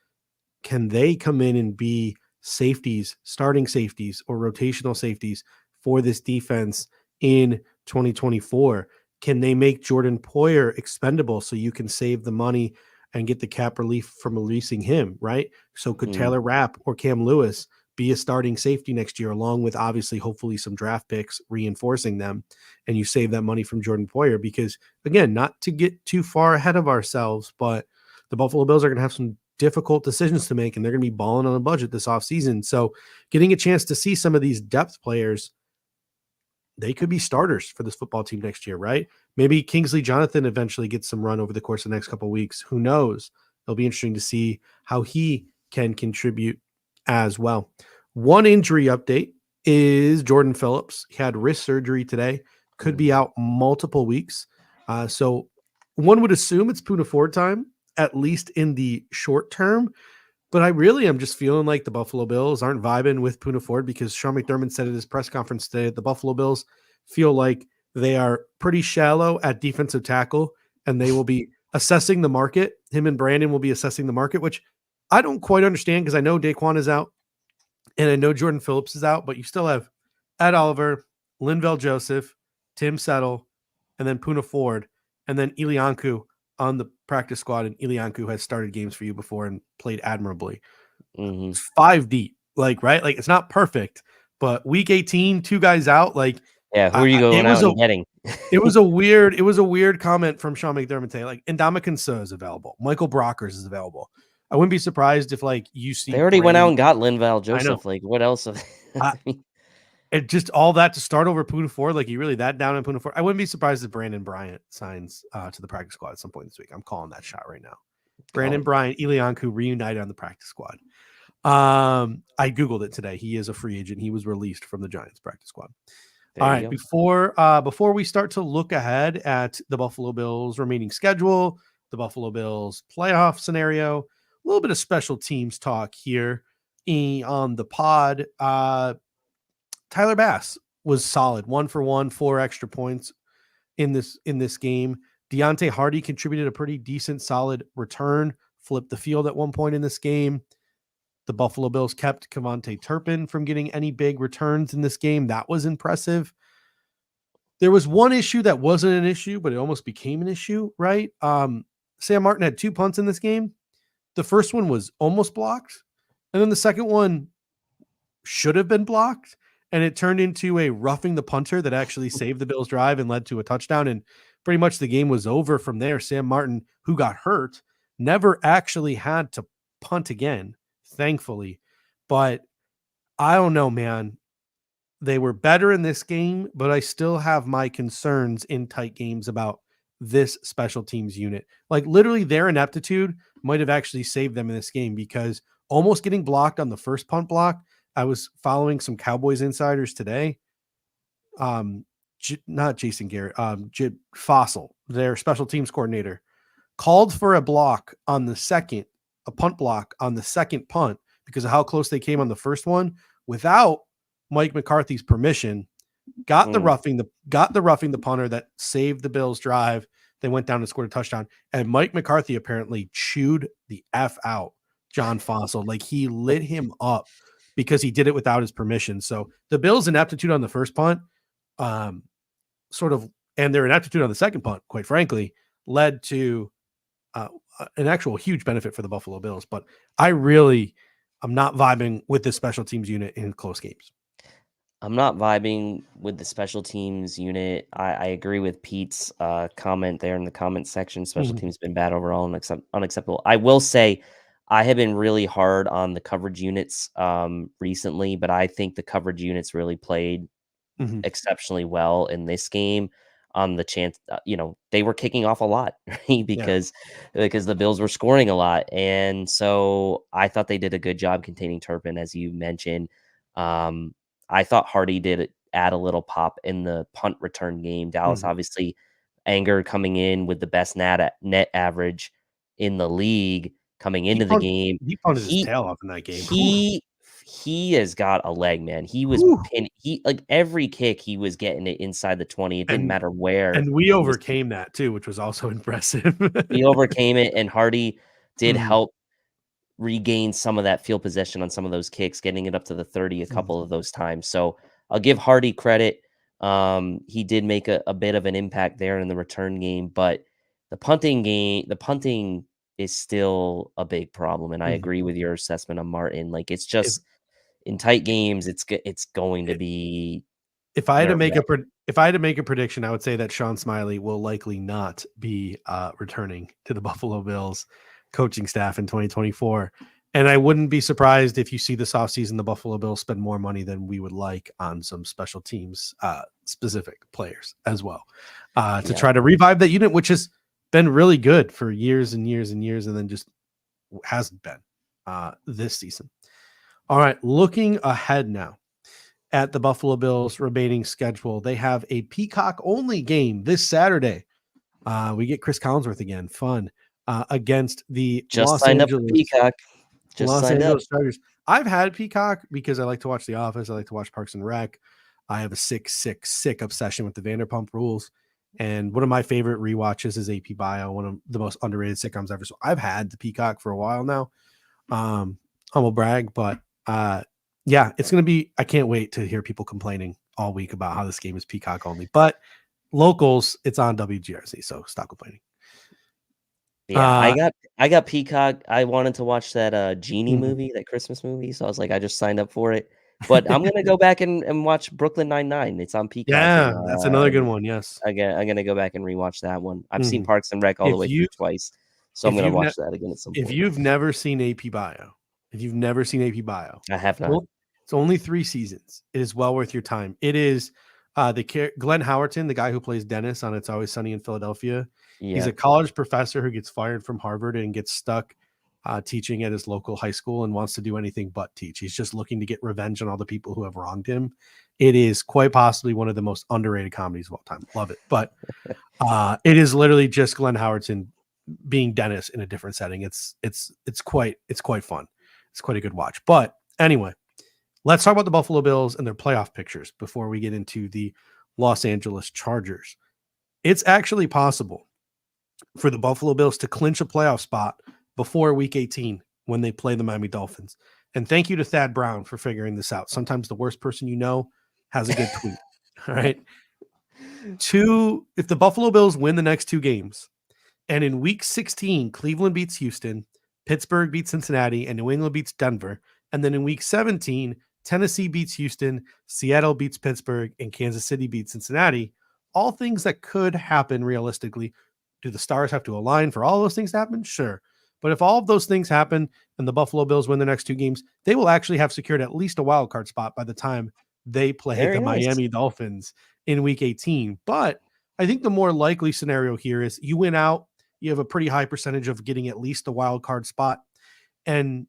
Can they come in and be safeties, starting safeties or rotational safeties for this defense in 2024? Can they make Jordan Poyer expendable so you can save the money and get the cap relief from releasing him, right? So could mm, Taylor Rapp or Cam Lewis be a starting safety next year, along with obviously, hopefully, some draft picks reinforcing them, and you save that money from Jordan Poyer? Because again, not to get too far ahead of ourselves, but the Buffalo Bills are going to have some difficult decisions to make, and they're going to be balling on a budget this offseason. So getting a chance to see some of these depth players, they could be starters for this football team next year, right? Maybe Kingsley Jonathan eventually gets some run over the course of the next couple of weeks. Who knows? It'll be interesting to see how he can contribute as well. One injury update is Jordan Phillips. He had wrist surgery today, could be out multiple weeks. So one would assume it's Poona Ford time, at least in the short term. But I really am just feeling like the Buffalo Bills aren't vibing with Poona Ford, because Sean McDermott said at his press conference today that the Buffalo Bills feel like they are pretty shallow at defensive tackle, and they will be assessing the market. Him and Brandon will be assessing the market, which I don't quite understand, because I know Daquan is out and I know Jordan Phillips is out, but you still have Ed Oliver, Linval Joseph, Tim Settle, and then Poona Ford, and then Ilianku on the practice squad. And Ilianku has started games for you before and played admirably. mhm. It's 5 deep, like, right? Like, it's not perfect, but week 18, 2 guys out, like, Yeah, who are you going out and getting? it was a weird comment from Sean McDermott today. Like, Ndamukong Suh is available. Michael Brockers is available. I wouldn't be surprised if, like, you They see already went out Brandon. and got Linval I know. Joseph, like, what else have I, I mean, it just all that to start over Poona Ford, like, you really that down on Poona Ford? I wouldn't be surprised if Brandon Bryant signs to the practice squad at some point this week. I'm calling that shot right now. call Brandon it. Bryant, Ilianku reunited on the practice squad. I googled it today. He is a free agent. He was released from the Giants practice squad. There All you right, go. before we start to look ahead at the Buffalo Bills remaining schedule, the Buffalo Bills playoff scenario, a little bit of special teams talk here on the pod. Tyler Bass was solid, 1 for 1, 4 extra points in this game. Deontay Hardy contributed a pretty decent, solid return, flipped the field at one point in this game. The Buffalo Bills kept Kevontae Turpin from getting any big returns in this game. That was impressive. There was one issue that wasn't an issue, but it almost became an issue, right? Sam Martin had 2 punts in this game. The first one was almost blocked, and then the second one should have been blocked, and it turned into a roughing the punter that actually saved the Bills' drive and led to a touchdown, and pretty much the game was over from there. Sam Martin, who got hurt, never actually had to punt again, thankfully. But I don't know, man. They were better in this game, but I still have my concerns in tight games about this special teams unit. Like, literally, their ineptitude might have actually saved them in this game, because almost getting blocked on the first punt block, I was following some Cowboys insiders today. Not Jason Garrett, Fossil, their special teams coordinator, called for a punt block on the second punt because of how close they came on the first one without Mike McCarthy's permission. Got the roughing the punter that saved the Bills' drive. They went down and scored a touchdown. And Mike McCarthy apparently chewed the F out John Fossil. Like, he lit him up because he did it without his permission. So the Bills' ineptitude on the first punt, and their ineptitude on the second punt, quite frankly, led to an actual huge benefit for the Buffalo Bills. But I'm not vibing with this special teams unit in close games. I'm not vibing with the special teams unit. I agree with Pete's comment there in the comment section. Special teams been bad overall and unacceptable. I will say I have been really hard on the coverage units recently, but I think the coverage units really played exceptionally well in this game on the chance, they were kicking off a lot, right? Because the Bills were scoring a lot. And so I thought they did a good job containing Turpin, as you mentioned. I thought Hardy did add a little pop in the punt return game. Dallas, obviously, Anger coming in with the best net average in the league coming into the game. He punted his tail off in that game. He has got a leg, man. He was every kick he was getting it inside the 20. It didn't matter where. And we overcame that too, which was also impressive. We overcame it, and Hardy did help regain some of that field possession on some of those kicks, getting it up to the 30 a couple of those times. So I'll give Hardy credit. He did make a bit of an impact there in the return game, but the punting is still a big problem. And I agree with your assessment on Martin. Like, it's just in tight games, it's going to be. If I had to make a prediction, I would say that Sean Smiley will likely not be returning to the Buffalo Bills coaching staff in 2024. And I wouldn't be surprised if you see this offseason the Buffalo Bills spend more money than we would like on some special teams specific players as well to try to revive that unit, which has been really good for years and years and years, and then just hasn't been this season. All right, looking ahead now at the Buffalo Bills remaining schedule, they have a Peacock only game this Saturday. We get Chris Collinsworth again, fun, against the Los Angeles Peacock. Los Angeles Chargers. I've had Peacock because I like to watch The Office. I like to watch Parks and Rec. I have a sick obsession with the Vanderpump Rules. And one of my favorite rewatches is AP Bio, one of the most underrated sitcoms ever. So I've had the Peacock for a while now. Humble brag, but it's going to be, I can't wait to hear people complaining all week about how this game is Peacock only. But locals, it's on WGRC, so stop complaining. Yeah, I got Peacock. I wanted to watch that Genie movie, that Christmas movie. So I was like, I just signed up for it. But I'm gonna go back and watch Brooklyn Nine-Nine. It's on Peacock. Yeah, that's another good one. Yes, I'm gonna go back and rewatch that one. I've seen Parks and Rec all the way through twice, so I'm gonna watch that again at some point. If you've never seen AP Bio, I have not. It's only 3 seasons. It is well worth your time. It is Glenn Howerton, the guy who plays Dennis on It's Always Sunny in Philadelphia. Yeah. He's a college professor who gets fired from Harvard and gets stuck teaching at his local high school and wants to do anything but teach. He's just looking to get revenge on all the people who have wronged him. It is quite possibly one of the most underrated comedies of all time. Love it. But it is literally just Glenn Howerton being Dennis in a different setting. It's quite fun. It's quite a good watch. But anyway, let's talk about the Buffalo Bills and their playoff pictures before we get into the Los Angeles Chargers. It's actually possible for the Buffalo Bills to clinch a playoff spot before Week 18 when they play the Miami Dolphins. And thank you to Thad Brown for figuring this out. Sometimes the worst person you know has a good tweet. All right. If the Buffalo Bills win the next 2 games, and in Week 16, Cleveland beats Houston, Pittsburgh beats Cincinnati, and New England beats Denver, and then in Week 17, Tennessee beats Houston, Seattle beats Pittsburgh, and Kansas City beats Cincinnati, all things that could happen realistically. Do the stars have to align for all those things to happen? Sure. But if all of those things happen and the Buffalo Bills win the next 2 games, they will actually have secured at least a wild card spot by the time they play Miami Dolphins in Week 18. But I think the more likely scenario here is you win out, you have a pretty high percentage of getting at least a wild card spot, and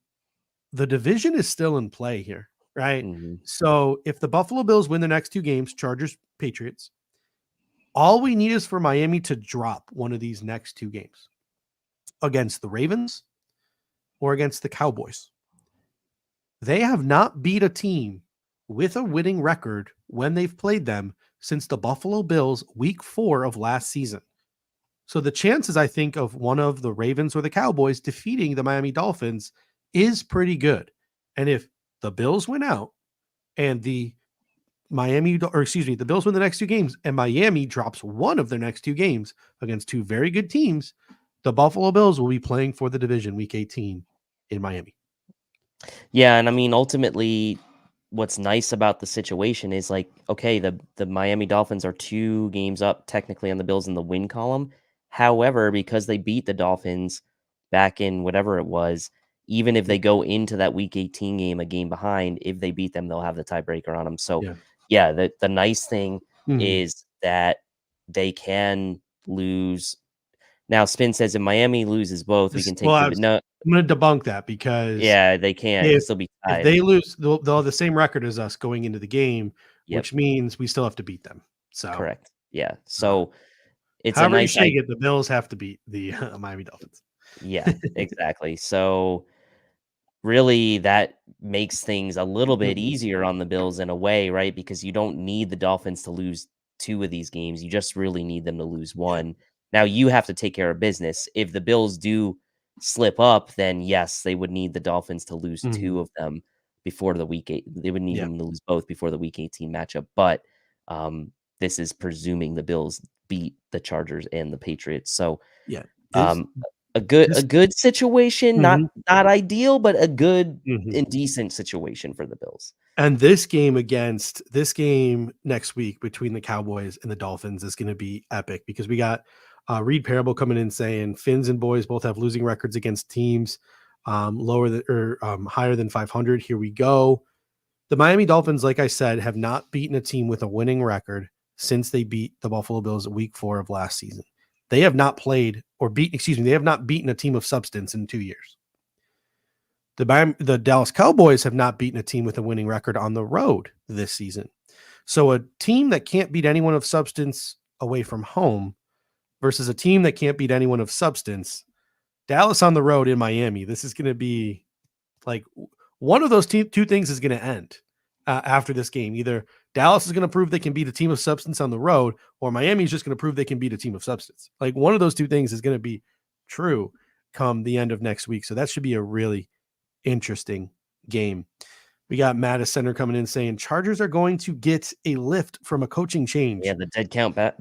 the division is still in play here, right? So if the Buffalo Bills win the next 2 games, Chargers, Patriots, all we need is for Miami to drop one of these next 2 games. against the Ravens or against the Cowboys. They have not beat a team with a winning record when they've played them since the Buffalo Bills week 4 of last season. So the chances, I think, of one of the Ravens or the Cowboys defeating the Miami Dolphins is pretty good. And if the Bills win out and the Bills win the next 2 games and Miami drops one of their next 2 games against 2 very good teams, the Buffalo Bills will be playing for the division week 18 in Miami. Yeah, and I mean, ultimately, what's nice about the situation is like, okay, the Miami Dolphins are 2 games up technically on the Bills in the win column. However, because they beat the Dolphins back in whatever it was, even if they go into that week 18 game a game behind, if they beat them, they'll have the tiebreaker on them. So, yeah, the nice thing is that they can lose. Now, Spin says if Miami loses both, we can take I'm no. going to debunk that because Yeah, they can't. It'll still be tied. If they lose, they'll have the same record as us going into the game, Yep. which means we still have to beat them. So correct. Yeah. So it's however a nice. You shake it, the Bills have to beat the Miami Dolphins. Yeah, exactly. So really, that makes things a little bit easier on the Bills in a way, right? Because you don't need the Dolphins to lose 2 of these games. You just really need them to lose 1. Now you have to take care of business. If the Bills do slip up, then yes, they would need the Dolphins to lose 2 of them before the week 8. They would need them to lose both before the week 18 matchup. But this is presuming the Bills beat the Chargers and the Patriots. So a good situation, not ideal, but a good and decent situation for the Bills. And this game next week between the Cowboys and the Dolphins is going to be epic because we got Reed Parable coming in saying Finns and boys both have losing records against teams higher than 500. Here we go. The Miami Dolphins, like I said, have not beaten a team with a winning record since they beat the Buffalo Bills at week 4 of last season. They have not they have not beaten a team of substance in 2 years. The Dallas Cowboys have not beaten a team with a winning record on the road this season. So a team that can't beat anyone of substance away from home versus a team that can't beat anyone of substance, Dallas on the road in Miami, this is going to be like one of those 2 things is going to end after this game. Either Dallas is going to prove they can beat a team of substance on the road, or Miami is just going to prove they can beat a team of substance. Like one of those 2 things is going to be true come the end of next week. So that should be a really interesting game. We got Mattis Center coming in saying Chargers are going to get a lift from a coaching change. Yeah, the dead count bounce.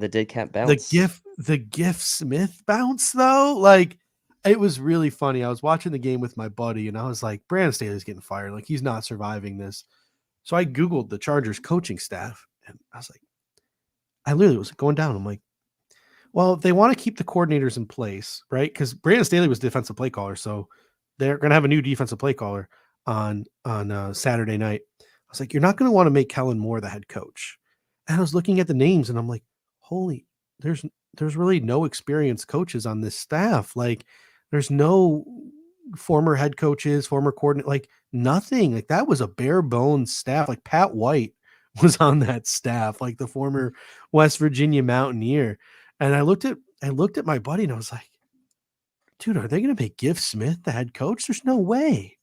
The Giff Smith bounce though, like it was really funny. I was watching the game with my buddy and I was like, Brandon Staley's getting fired. Like he's not surviving this. So I Googled the Chargers coaching staff and I was like, I literally was going down. I'm like, well, they want to keep the coordinators in place, right? Because Brandon Staley was defensive play caller. So they're going to have a new defensive play caller on Saturday night. I was like, you're not going to want to make Kellen Moore the head coach. And I was looking at the names and I'm like, holy, there's really no experienced coaches on this staff. Like there's no former head coaches, former coordinator, like nothing. Like that was a bare bones staff. Like Pat White was on that staff, like the former West Virginia Mountaineer. And I looked at my buddy and I was like, dude, are they going to make Giff Smith the head coach? There's no way.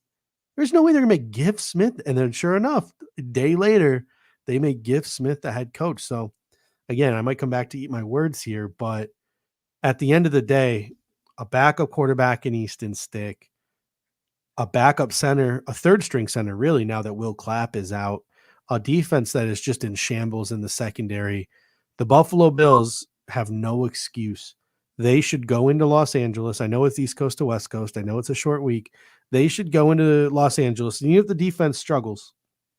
There's no way they're going to make Giff Smith. And then sure enough, a day later, they make Giff Smith the head coach. So again, I might come back to eat my words here, but at the end of the day, a backup quarterback in Easton Stick, a backup center, a third string center, really, now that Will Clapp is out, a defense that is just in shambles in the secondary. The Buffalo Bills have no excuse. They should go into Los Angeles. I know it's East Coast to West Coast. I know it's a short week. They should go into Los Angeles. And even if the defense struggles,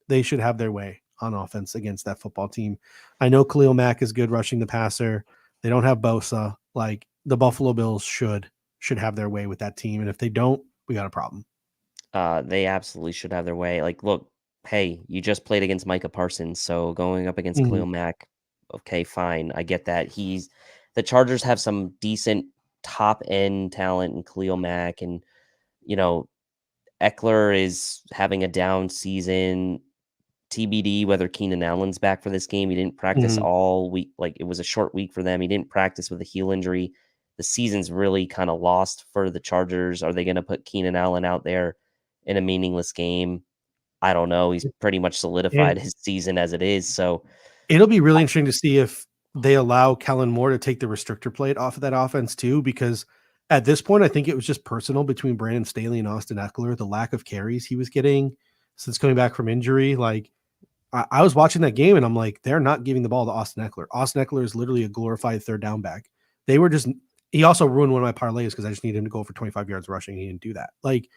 they should have their way on offense against that football team. I know Khalil Mack is good rushing the passer. They don't have Bosa. Like the Buffalo Bills should have their way with that team. And if they don't, we got a problem. They absolutely should have their way. Like, look, hey, you just played against Micah Parsons, so going up against Khalil Mack, okay, fine. I get that. The Chargers have some decent top end talent in Khalil Mack, and Eckler is having a down season. TBD whether Keenan Allen's back for this game. He didn't practice all week. Like it was a short week for them. He didn't practice with a heel injury. the season's really kind of lost for the Chargers. Are they going to put Keenan Allen out there in a meaningless game? I don't know. He's pretty much solidified his season as it is. So it'll be really interesting to see if they allow Kellen Moore to take the restrictor plate off of that offense too, because at this point, I think it was just personal between Brandon Staley and Austin Eckler, the lack of carries he was getting since coming back from injury. Like, I was watching that game and I'm like, they're not giving the ball to Austin Eckler. Austin Eckler is literally a glorified third down back. They were just, he also ruined one of my parlays because I just needed him to go for 25 yards rushing. He didn't do that. Like,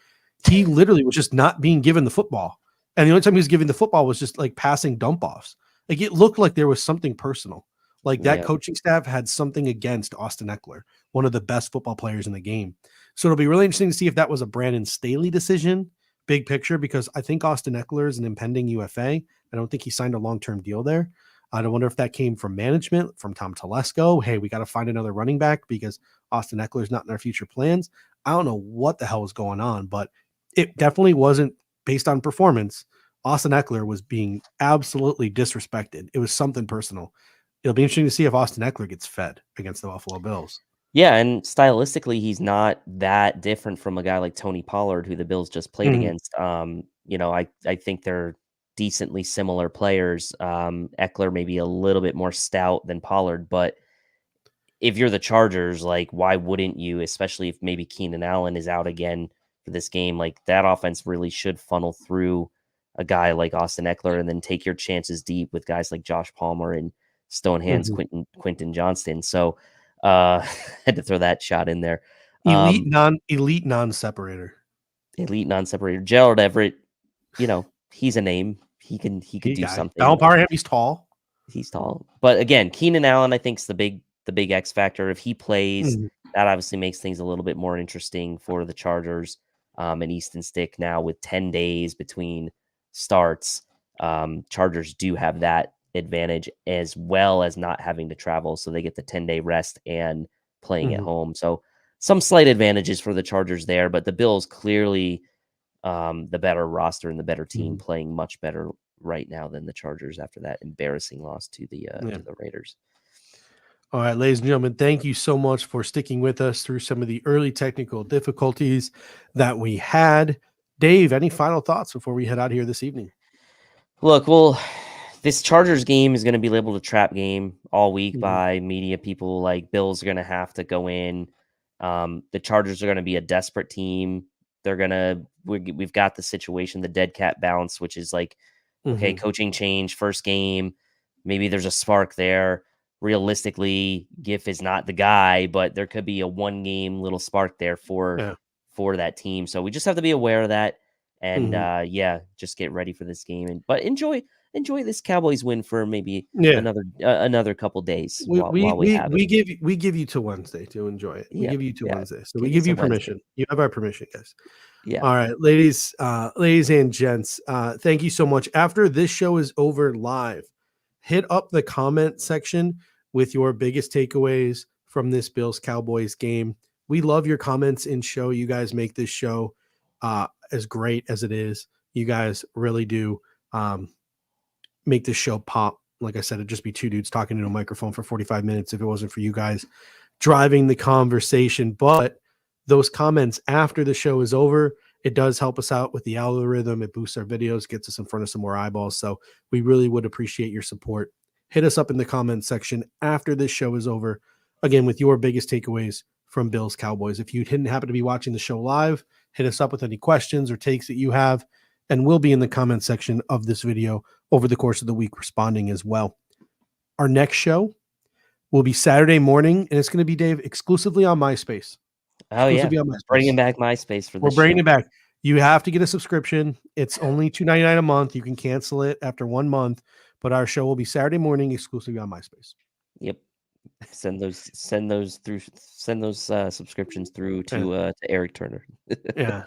he literally was just not being given the football. And the only time he was giving the football was just like passing dump offs. Like, it looked like there was something personal. Like, that coaching staff had something against Austin Eckler, one of the best football players in the game. So it'll be really interesting to see if that was a Brandon Staley decision, big picture, because I think Austin Eckler is an impending UFA. I don't think he signed a long-term deal there. I wonder if that came from management, from Tom Telesco. Hey, we got to find another running back because Austin Eckler is not in our future plans. I don't know what the hell was going on, but it definitely wasn't based on performance. Austin Eckler was being absolutely disrespected. It was something personal. It'll be interesting to see if Austin Eckler gets fed against the Buffalo Bills. Yeah, and stylistically, he's not that different from a guy like Tony Pollard, who the Bills just played against. I think they're decently similar players. Eckler maybe a little bit more stout than Pollard, but if you're the Chargers, like, why wouldn't you, especially if maybe Keenan Allen is out again for this game? Like, that offense really should funnel through a guy like Austin Eckler and then take your chances deep with guys like Josh Palmer and Stonehands, Quentin Johnston. So had to throw that shot in there. Elite non-separator. Elite non-separator. Gerald Everett, he's a name. He could do something. Donald Parham, he's tall. He's tall. But again, Keenan Allen, I think, is the big X factor. If he plays, that obviously makes things a little bit more interesting for the Chargers. And Easton Stick now with 10 days between starts. Chargers do have that advantage as well as not having to travel. So they get the 10-day rest and playing at home. So some slight advantages for the Chargers there, but the Bills clearly the better roster and the better team, playing much better right now than the Chargers after that embarrassing loss to the Raiders. All right, ladies and gentlemen, thank you so much for sticking with us through some of the early technical difficulties that we had. Dave, any final thoughts before we head out here this evening? Look, well, this Chargers game is going to be labeled a trap game all week by media people. Like, Bills are going to have to go in. The Chargers are going to be a desperate team. We've got the situation, the dead cat bounce, which is like, okay, coaching change, first game. Maybe there's a spark there. Realistically, Giff is not the guy, but there could be a one-game little spark there for that team. So we just have to be aware of that. And just get ready for this game. But enjoy this Cowboys win for maybe another couple days while we have it. We give you till Wednesday to enjoy it. We give you till Wednesday. So we give give you permission. Wednesday. You have our permission, guys. Yeah. All right, ladies and gents, thank you so much. After this show is over live, hit up the comment section with your biggest takeaways from this Bills Cowboys game. We love your comments and show. You guys make this show as great as it is. You guys really do make this show pop. Like I said, it'd just be two dudes talking into a microphone for 45 minutes if it wasn't for you guys driving the conversation. But those comments after the show is over, it does help us out with the algorithm. It boosts our videos, gets us in front of some more eyeballs. So we really would appreciate your support. Hit us up in the comments section after this show is over, again, with your biggest takeaways from Bills Cowboys. If you didn't happen to be watching the show live, hit us up with any questions or takes that you have, and we'll be in the comment section of this video over the course of the week responding as well. Our next show will be Saturday morning, and it's going to be, Dave, exclusively on MySpace. Oh, yeah. Bringing back MySpace for this. We're bringing it back. You have to get a subscription. It's only $2.99 a month. You can cancel it after 1 month, but our show will be Saturday morning exclusively on MySpace. Yep. Send those subscriptions through to Eric Turner. Yeah.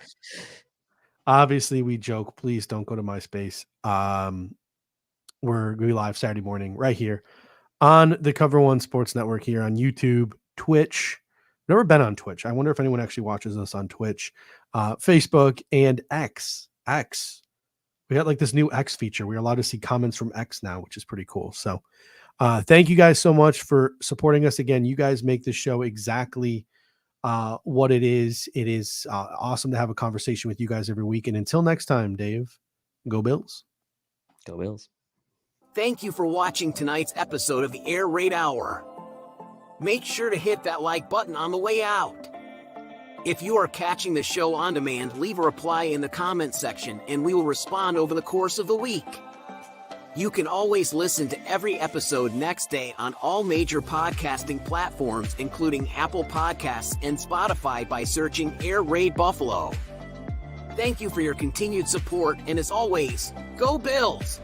Obviously, we joke. Please don't go to MySpace. We're going to be live Saturday morning right here on the Cover One Sports Network here on YouTube, Twitch. Never been on Twitch. I wonder if anyone actually watches us on Twitch, Facebook, and X. We got like this new X feature. We're allowed to see comments from X now, which is pretty cool. So Thank you guys so much for supporting us. Again, you guys make the show exactly what it is. It is awesome to have a conversation with you guys every week. And until next time, Dave, go Bills. Go Bills. Thank you for watching tonight's episode of the Air Raid Hour. Make sure to hit that like button on the way out. If you are catching the show on demand, leave a reply in the comments section and we will respond over the course of the week. You can always listen to every episode next day on all major podcasting platforms, including Apple Podcasts and Spotify, by searching Air Raid Buffalo. Thank you for your continued support, and as always, go Bills!